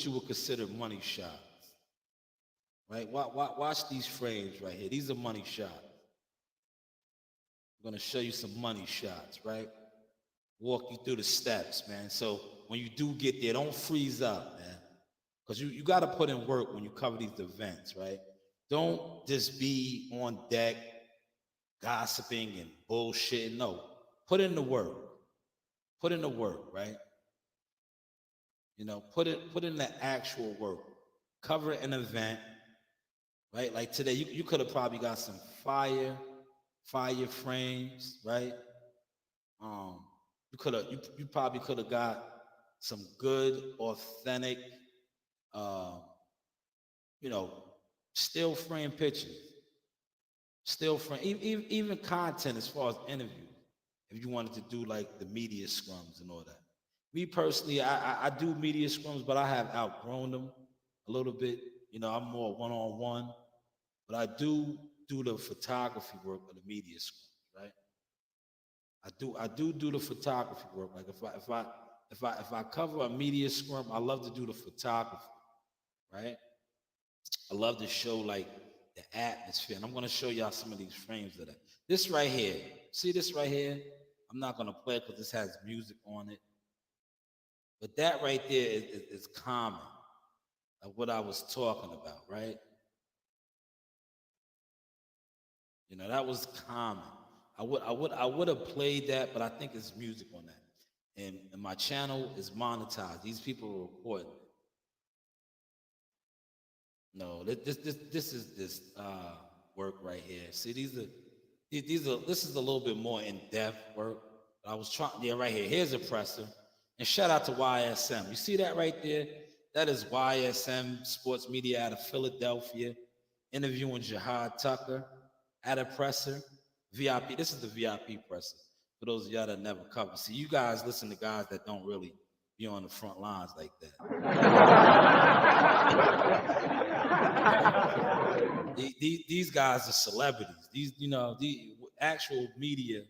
you would consider money shots, right? Watch these frames right here. These are money shots. I'm gonna show you some money shots, right? Walk you through the steps, man. So when you do get there, don't freeze up, man. Because you got to put in work when you cover these events, right? Don't just be on deck gossiping and bullshitting. No, put in the work. Put in the work, right? You know, put in the actual work. Cover an event, right? Like today, you could have probably got some fire frames, right? You probably could have got some good, authentic, still frame pictures, still frame, even content as far as interviews. If you wanted to do like the media scrums and all that. Me personally, I do media scrums, but I have outgrown them a little bit. You know, I'm more one-on-one, but I do the photography work of the media scrums, right? I do the photography work. Like if I cover a media scrum, I love to do the photography, right? I love to show like the atmosphere. And I'm going to show y'all some of these frames of that. This right here, see this right here? I'm not going to play it because this has music on it. But that right there is common of what I was talking about, right? You know, that was common. I would have played that, but I think it's music on that. And my channel is monetized. These people are recording. No, this is this work right here. See, this is a little bit more in-depth work. I was trying, yeah, right here. Here's a presser. And shout out to YSM. You see that right there? That is YSM Sports Media out of Philadelphia, interviewing Jihad Tucker at a presser. VIP. This is the VIP presser. For those of y'all that never cover. See, you guys listen to guys that don't really be on the front lines like that. These guys are celebrities. These, you know, the actual media,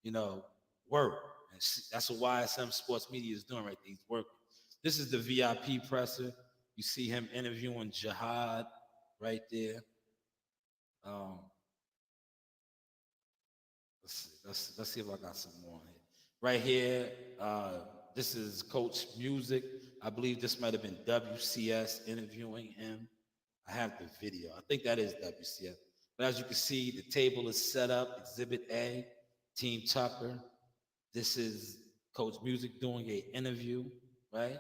you know, work. And that's what YSM Sports Media is doing right there. He's working. This is the VIP presser. You see him interviewing Jihad right there. Let's see if I got some more here. Right here, this is Coach Music. I believe this might have been WCS interviewing him. I have the video. I think that is WCS. But as you can see, the table is set up. Exhibit A, Team Tucker. This is Coach Music doing an interview, right?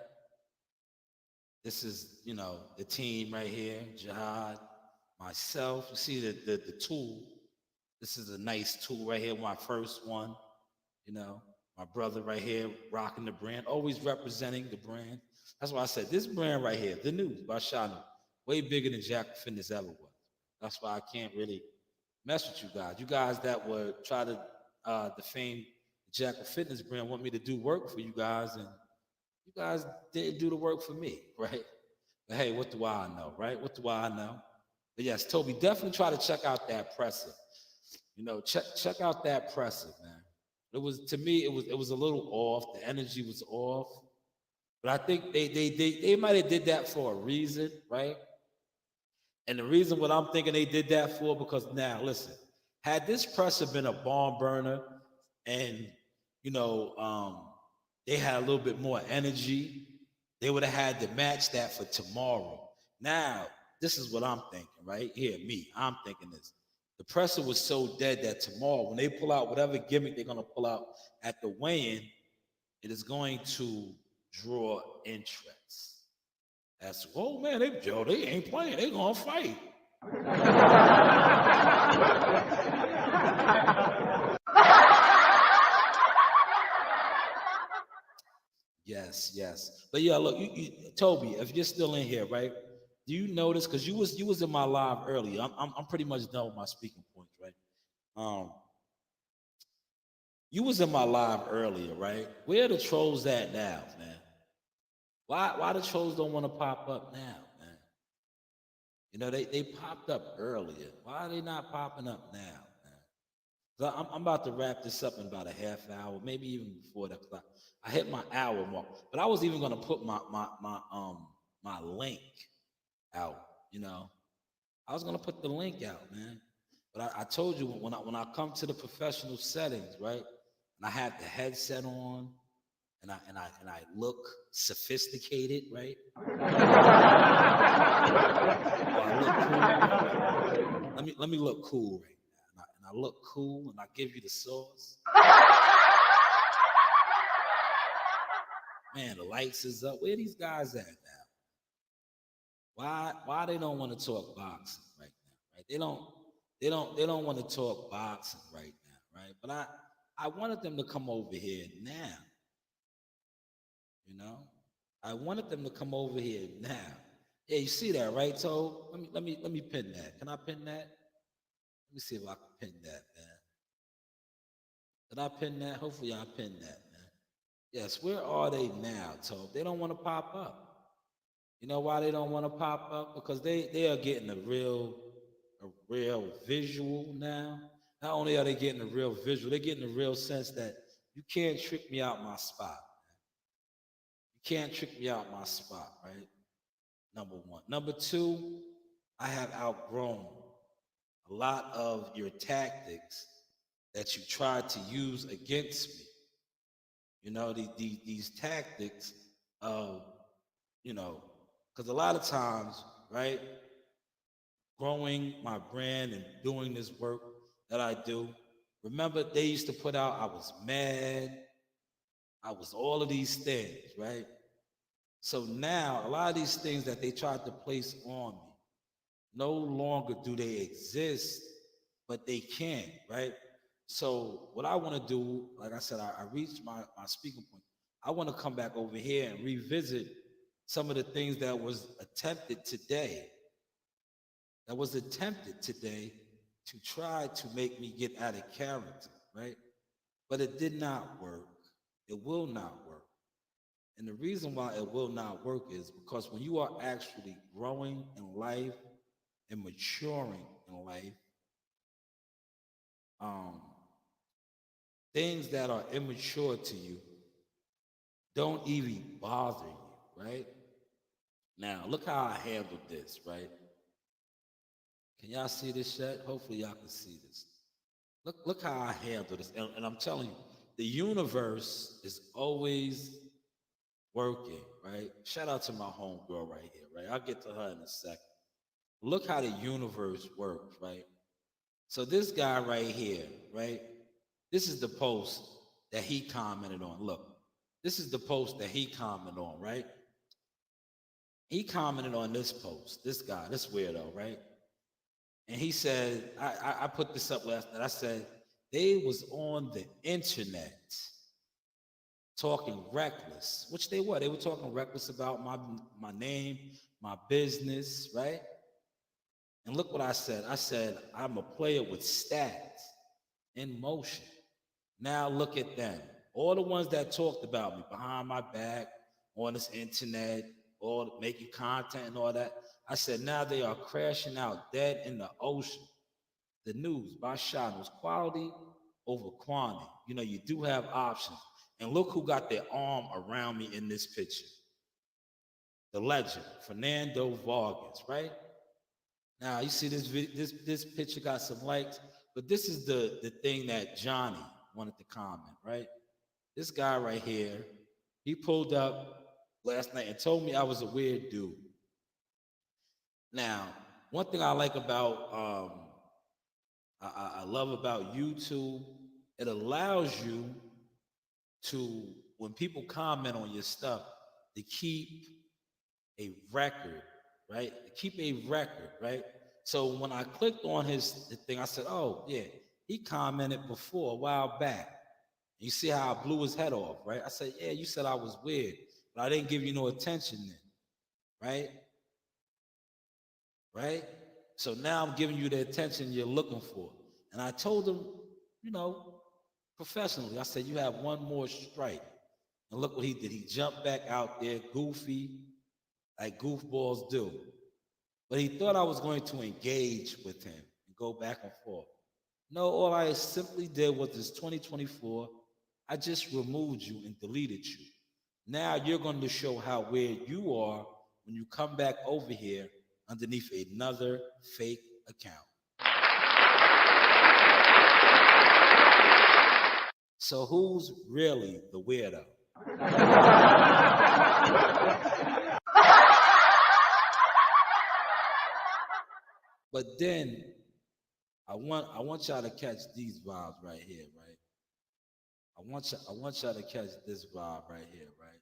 This is, you know, the team right here, Jihad, myself. You see the tool. This is a nice tool right here, my first one. You know, my brother right here rocking the brand, always representing the brand. That's why I said this brand right here, the News by Shanewz, way bigger than Jack Fitness ever was. That's why I can't really mess with you guys. You guys that would try to defame the Jack Fitness brand want me to do work for you guys, and you guys didn't do the work for me, right? But hey, what do I know, right? What do I know? But yes, Toby, definitely try to check out that presser. You know, check out that presser, man. It was, to me, it was a little off. The energy was off. But I think they might have did that for a reason, right? And the reason what I'm thinking they did that for, because now, listen, had this presser been a barn burner and, you know, they had a little bit more energy, they would have had to match that for tomorrow. Now, this is what I'm thinking, right? Here, I'm thinking this. The presser was so dead that tomorrow, when they pull out whatever gimmick they're going to pull out at the weigh-in, it is going to draw interest. That's, oh man, they ain't playing. They going to fight. Yes. But yeah, look, Toby, if you're still in here, right? Do you notice? Because you was in my live earlier. I'm pretty much done with my speaking points, right? You was in my live earlier, right? Where are the trolls at now, man? Why the trolls don't want to pop up now, man? You know, they popped up earlier. Why are they not popping up now, man? So I'm about to wrap this up in about a half hour, maybe even before that clock. I hit my hour mark, but I was even gonna put my link out. You know, I was gonna put the link out, man. But I told you when I come to the professional settings, right? And I have the headset on, and I look sophisticated, right? Let me look cool right now. And I look cool, and I give you the sauce. Man, the lights is up. Where these guys at now? Why they don't want to talk boxing right now? Right? They don't want to talk boxing right now, right? But I wanted them to come over here now. You know, I wanted them to come over here now. Yeah, you see that, right? So let me pin that. Can I pin that? Let me see if I can pin that, man. Did I pin that? Hopefully I pin that, man. Yes, where are they now, Tobe? They don't want to pop up. You know why they don't want to pop up? Because they are getting a real visual now. Not only are they getting a real visual, they're getting a real sense that you can't trick me out my spot. You can't trick me out my spot, right? Number one. Number two, I have outgrown a lot of your tactics that you tried to use against me. You know, these tactics of, you know, because a lot of times, right, growing my brand and doing this work that I do, remember they used to put out, I was mad, I was all of these things, right? So now a lot of these things that they tried to place on me, no longer do they exist, but they can, right? So what I want to do, like I said, I reached my speaking point. I want to come back over here and revisit some of the things that was attempted today, to try to make me get out of character, right? But it did not work. It will not work. And the reason why it will not work is because when you are actually growing in life and maturing in life, things that are immature to you don't even bother you, right? Now, look how I handled this, right? Can y'all see this yet? Hopefully y'all can see this. Look how I handle this. And I'm telling you, the universe is always working, right? Shout out to my homegirl right here, right? I'll get to her in a second. Look how the universe works, right? So this guy right here, right? This is the post that he commented on. Look, this is the post that he commented on, right? He commented on this post, this guy, this weirdo, right? And he said, I put this up last night. I said, they was on the internet talking reckless, which they were. They were talking reckless about my name, my business, right? And look what I said. I said, I'm a player with stats in motion. Now look at them. All the ones that talked about me behind my back, on this internet, all making content and all that. I said, now they are crashing out dead in the ocean. The news by Shanewz, quality over quantity. You know, you do have options. And look who got their arm around me in this picture. The legend, Fernando Vargas, right? Now, you see this picture got some likes, but this is the thing that Johnny wanted to comment, right? This guy right here, he pulled up last night and told me I was a weird dude. Now, one thing I like about, I love about YouTube, it allows you to, when people comment on your stuff, to keep a record, right? Keep a record, right? So when I clicked on his thing, I said, oh, yeah, he commented before a while back. You see how I blew his head off, right? I said, yeah, you said I was weird, but I didn't give you no attention then, right? Right? So now I'm giving you the attention you're looking for. And I told him, you know, professionally, I said, you have one more strike. And look what he did. He jumped back out there, goofy, like goofballs do. But he thought I was going to engage with him and go back and forth. No, all I simply did was this 2024, I just removed you and deleted you. Now you're going to show how weird you are when you come back over here underneath another fake account. So who's really the weirdo? But then I want y'all to catch these vibes right here, right? I want y'all to catch this vibe right here, right?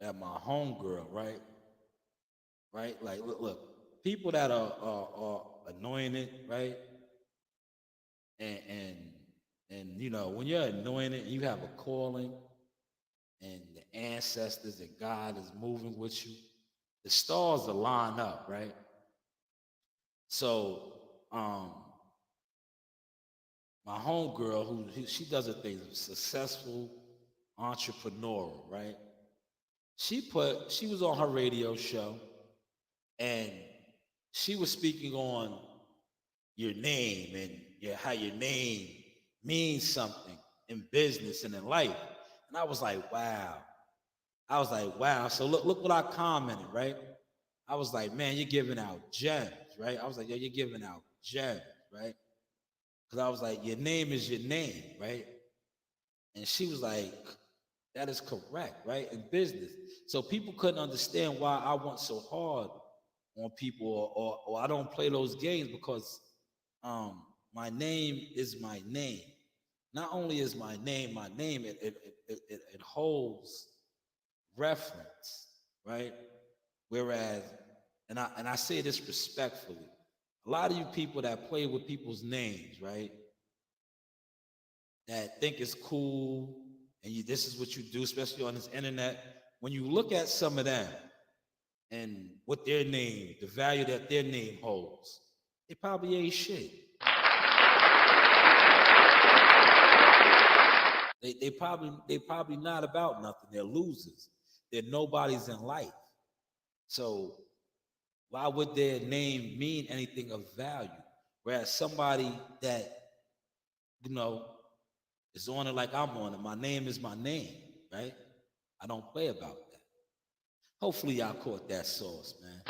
At my homegirl, right? Right? Like, look, people that are anointed, right? And you know, when you're anointed and you have a calling and the ancestors and God is moving with you, the stars will line up, right? So, my homegirl, she does a thing, successful entrepreneur, right? She was on her radio show and she was speaking on your name and how your name means something in business and in life. And I was like, wow. So look what I commented, right? I was like, man, you're giving out gems, right? I was like, yo, you're giving out gems, right? Because I was like, your name is your name, right? And she was like, that is correct, right? In business. So people couldn't understand why I went so hard on people, or I don't play those games, because my name is my name. Not only is my name, it holds reference, right? Whereas, and I say this respectfully, a lot of you people that play with people's names, right? That think it's cool, and this is what you do, especially on this internet. When you look at some of them and what their name, the value that their name holds, they probably ain't shit. They probably not about nothing. They're losers. They're nobodies in life. So why would their name mean anything of value? Whereas somebody that, is on it like I'm on it, my name is my name, right? I don't play about that. Hopefully y'all caught that sauce, man.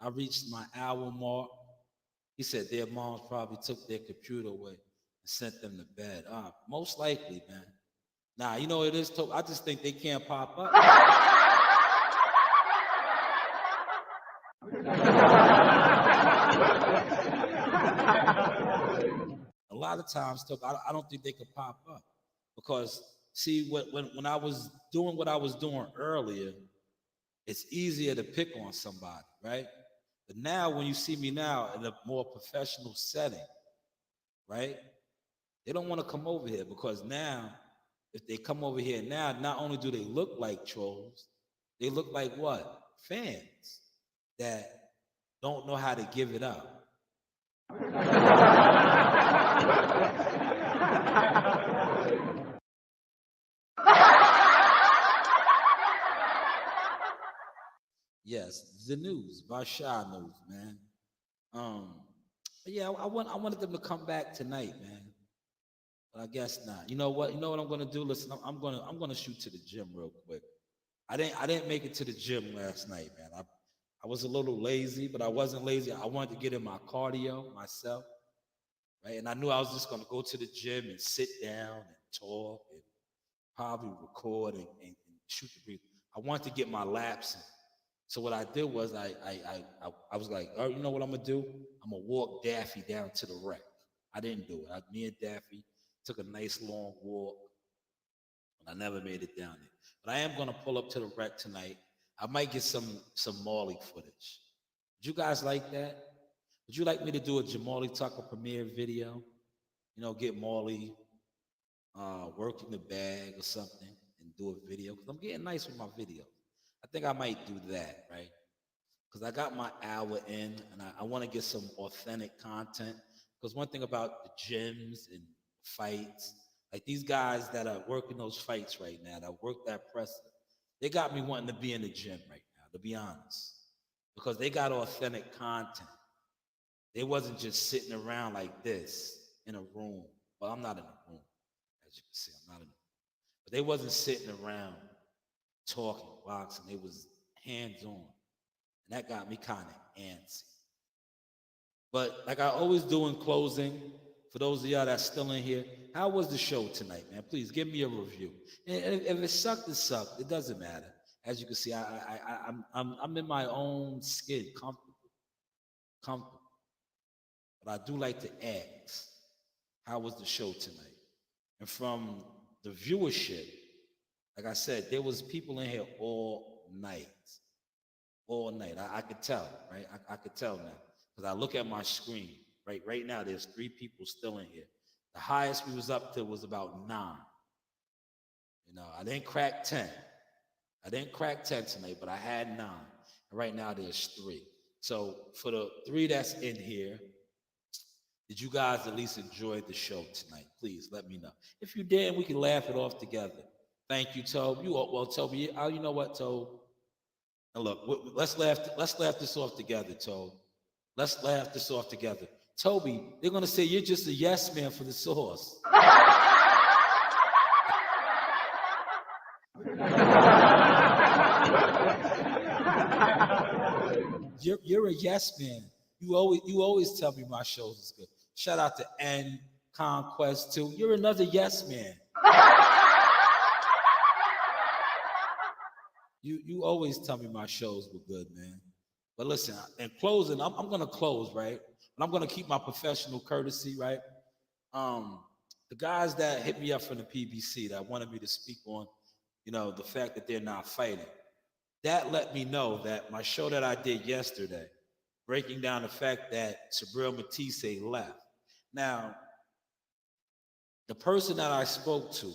I reached my hour mark. He said their moms probably took their computer away and sent them to bed. Most likely, man. Nah, you know what it is? I just think they can't pop up. A lot of times, I don't think they could pop up, because see, when I was doing what I was doing earlier, it's easier to pick on somebody, right? But now, when you see me now in a more professional setting, right? They don't want to come over here, because now, if they come over here now, not only do they look like trolls, they look like what? Fans that don't know how to give it up. Yes, the news by Shanewz, man. But yeah, I wanted them to come back tonight, man. But I guess not. You know what I'm gonna do? Listen, I'm gonna shoot to the gym real quick. I didn't make it to the gym last night, man. I was a little lazy, but I wasn't lazy. I wanted to get in my cardio myself, right? And I knew I was just gonna go to the gym and sit down and talk and probably record and shoot the brief. I wanted to get my laps in. So what I did was I was like, oh, you know what I'm gonna do? I'm gonna walk Daffy down to the wreck. I didn't do it. Me and Daffy took a nice long walk, and I never made it down there. But I am gonna pull up to the wreck tonight. I might get some Marley footage. Would you guys like that? Would you like me to do a Jamali Tucker premiere video? Get Marley working the bag or something and do a video, because I'm getting nice with my videos. I think I might do that, right? Because I got my hour in, and I want to get some authentic content. Because one thing about the gyms and fights, like these guys that are working those fights right now, that work that presser, they got me wanting to be in the gym right now, to be honest. Because they got authentic content. They wasn't just sitting around like this in a room. Well, I'm not in a room, as you can see, I'm not in a room. But they wasn't sitting around talking, boxing. They was hands-on. And that got me kind of antsy. But like I always do in closing, for those of y'all that's still in here, how was the show tonight, man? Please give me a review. And if it sucked, it sucked. It doesn't matter. As you can see, I'm in my own skin, comfortable. But I do like to ask, how was the show tonight? And from the viewership, like I said, there was people in here all night. All night. I could tell, right? I could tell now. Because I look at my screen, right? Right now, there's 3 people still in here. The highest we was up to was about 9. I didn't crack 10. I didn't crack 10 tonight, but I had 9. And right now, there's 3. So for the 3 that's in here, did you guys at least enjoy the show tonight? Please let me know. If you did, we can laugh it off together. Thank you, Tobe. Tobe, you know what, Tobe? And look, let's laugh this off together, Tobe. Let's laugh this off together. Toby, they're going to say you're just a yes man for the sauce. You're a yes man. You always tell me my shows is good. Shout out to N Conquest too. You're another yes man. You always tell me my shows were good, man. But listen, in closing, I'm gonna close, right? And I'm gonna keep my professional courtesy, right? The guys that hit me up from the PBC that wanted me to speak on, the fact that they're not fighting. That let me know that my show that I did yesterday, breaking down the fact that Sabril Matisse left. Now, the person that I spoke to,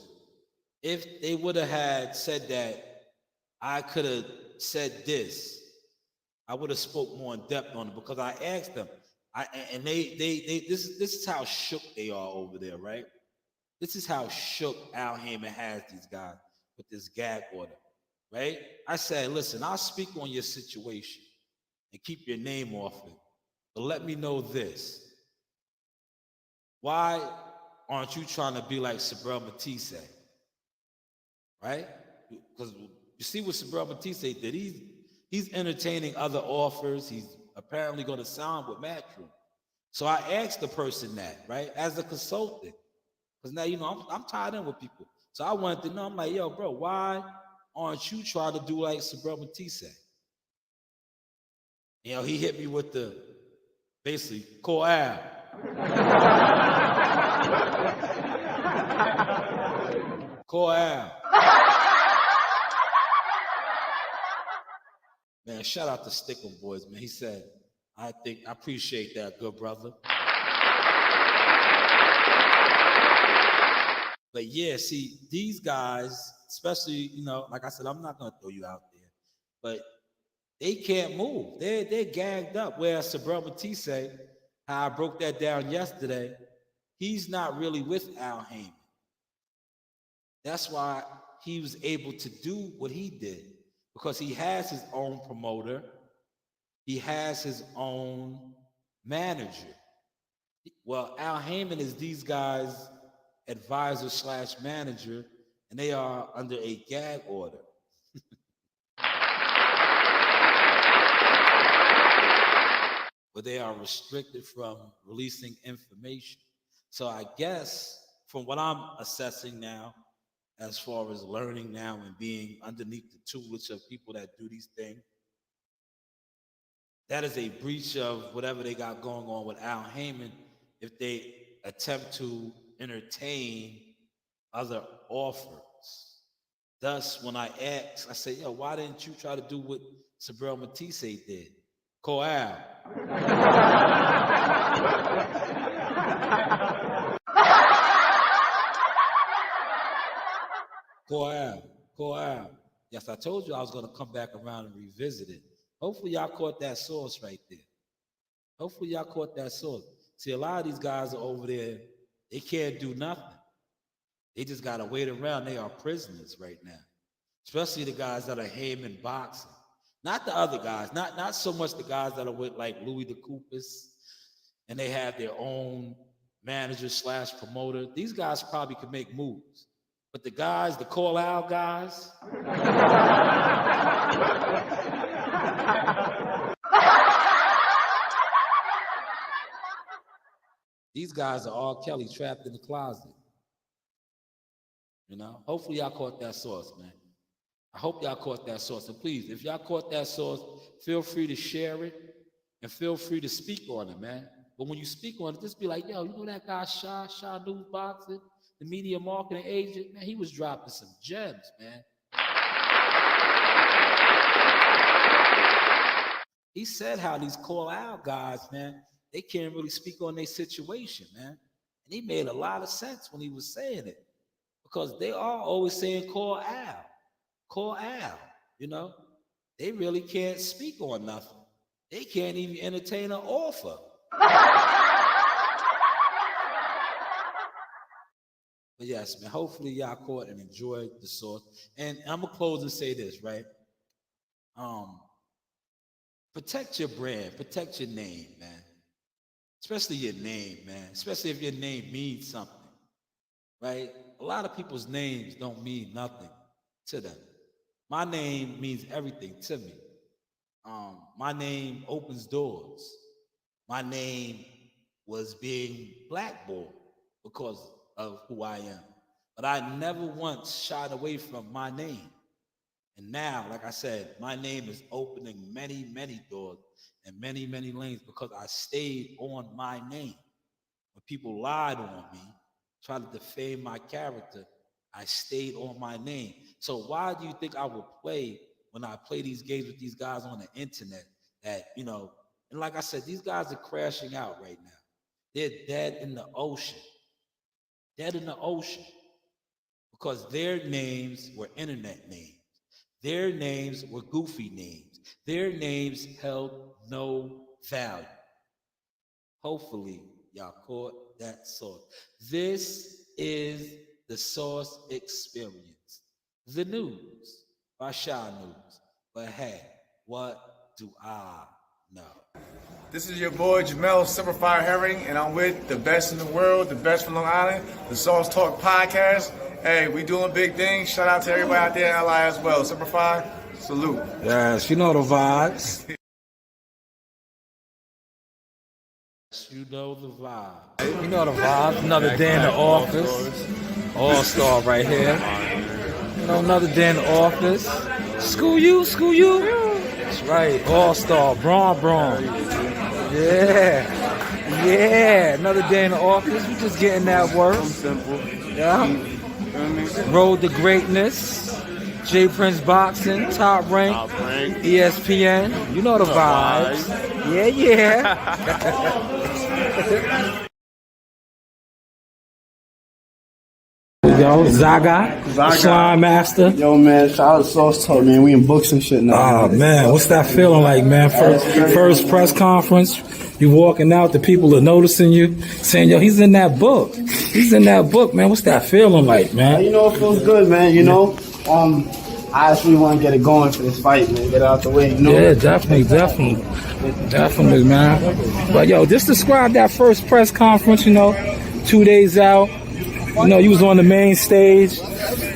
if they would have had said that I could have said this, I would have spoke more in depth on it because I asked them. This is how shook they are over there, right? This is how shook Al Heyman has these guys with this gag order, right? I said, listen, I'll speak on your situation and keep your name off it, but let me know this. Why aren't you trying to be like Sabril Matisse, right? Because you see what Sabril Matisse did. He's entertaining other offers. He's apparently going to sign with Matchroom. So I asked the person that, right, as a consultant. Because now, I'm tied in with people. So I wanted to know, I'm like, yo, bro, why aren't you trying to do like Sabril Matisse? He hit me with the, basically, call Al. Call Al. Man, shout out to Stickum Boys, man. He said, I appreciate that, good brother. But yeah, see, these guys, especially, like I said, I'm not going to throw you out there, but they can't move. They're gagged up. Whereas Sabril Matisse, how I broke that down yesterday, he's not really with Al Heyman. That's why he was able to do what he did, because he has his own promoter. He has his own manager. Well, Al Heyman is these guys' advisor / manager, and they are under a gag order. But they are restricted from releasing information. So I guess from what I'm assessing now, as far as learning now and being underneath the tutelage of people that do these things, that is a breach of whatever they got going on with Al Heyman if they attempt to entertain other offers. Thus, when I asked, I said, yo, why didn't you try to do what Sabril Matisse did? Call Al. Call Al. Yes, I told you I was going to come back around and revisit it. Hopefully y'all caught that source right there. Hopefully y'all caught that source. See, a lot of these guys are over there, they can't do nothing. They just got to wait around. They are prisoners right now. Especially the guys that are Heyman boxing. Not the other guys. Not so much the guys that are with like Louis the Coopus and they have their own manager / promoter. These guys probably could make moves. But the guys, the call out guys, these guys are all Kelly trapped in the closet. Hopefully y'all caught that source, man. I hope y'all caught that source. And please, if y'all caught that source, feel free to share it and feel free to speak on it, man. But when you speak on it, just be like, yo, you know that guy Shanewz boxing, the media marketing agent? Man, he was dropping some gems, man. He said how these call out guys, man, they can't really speak on their situation, man. And he made a lot of sense when he was saying it. Because they are always saying, call Al. Call Al. They really can't speak on nothing. They can't even entertain an offer. But yes, man, hopefully y'all caught and enjoyed the source. And I'm going to close and say this, right? Protect your brand. Protect your name, man. Especially your name, man. Especially if your name means something, right? A lot of people's names don't mean nothing to them. My name means everything to me. my name opens doors. My name was being blackballed because of who I am. But I never once shied away from my name. And now, like I said, my name is opening many, many doors and many, many lanes because I stayed on my name. When people lied on me, tried to defame my character, I stayed on my name. So why do you think I would play when I play these games with these guys on the internet that, you know, and like I said, these guys are crashing out right now. They're dead in the ocean. Dead in the ocean. Because their names were internet names. Their names were goofy names. Their names held no value. Hopefully, y'all caught that sauce. This is the Sauce Experience. The news by Shanewz. But hey, what do I know? This is your boy Jamel Simplified Herring, and I'm with the best in the world, the best from Long Island, the Sauce Talk Podcast. Hey, we doing big things. Shout out to everybody out there in LI as well. Simplified, salute. Yes, you know the vibes. You know the vibe. You know the vibes. Another day in the office. All-star right here. You know, another day in the office. School you. That's right. All-star. Braun. Yeah. Another day in the office. We just getting that work. Simple. Yeah. Road to greatness. J Prince Boxing, Top Rank, ESPN. You know the vibes. Yeah. Yo, Zaga, Slime Master. Yo, man, shout out to Sauce Talk, man. We in books and shit now. Oh, man, what's that feeling like, man? First press conference, you walking out, the people are noticing you, saying, yo, he's in that book. Man. What's that feeling like, man? You know, it feels good, man. You know, I actually want to get it going for this fight, man. Get it out the way, you know? Yeah, definitely, man. But, yo, just describe that first press conference, you know, 2 days out. You know, you was on the main stage,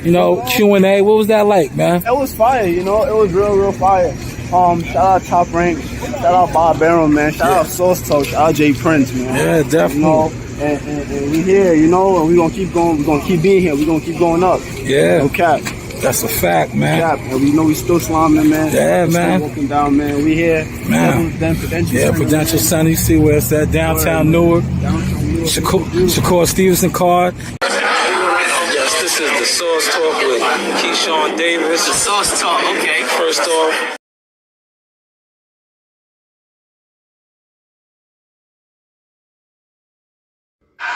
you know, Q&A. What was that like, man? It was fire, you know. It was real fire. Shout out Top Rank. Shout out Bob Barrow, man. Shout out Sauce Talk. Shout out J Prince, man. Yeah, definitely. You know, and we here, you know, and we gonna keep going. We gonna keep being here. We gonna keep going up. Yeah. No cap. That's a fact, man. No cap. And we know we still slamming, man. Yeah, man. Still walking down, man. We here. Man. Prudential Center. You see where it's at, downtown Newark. Shakur Stevenson card. Yes, this is the Sauce Talk with Keyshawn Davis. The Sauce Talk, okay. First off,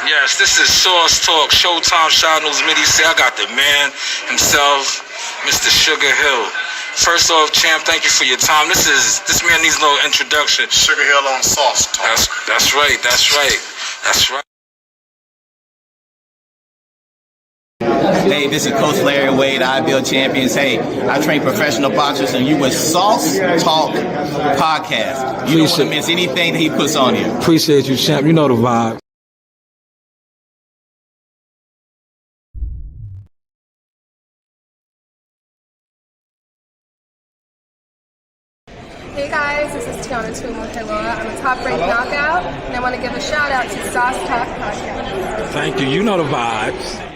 yes, this is Sauce Talk, Showtime Shanewz Midi. I got the man himself, Mr. Sugar Hill. First off, champ, thank you for your time. This man needs a little introduction. Sugar Hill on Sauce Talk. That's right. Hey, this is Coach Larry Wade, IBL Champions. Hey, I train professional boxers, and you with Sauce Talk Podcast. You don't want to miss anything that he puts on here. Appreciate you, champ. You know the vibe. Hey guys, this is Tiana Tumo-Heloa. I'm a top-ranked knockout, and I want to give a shout out to Sauce Talk Podcast. Thank you. You know the vibes.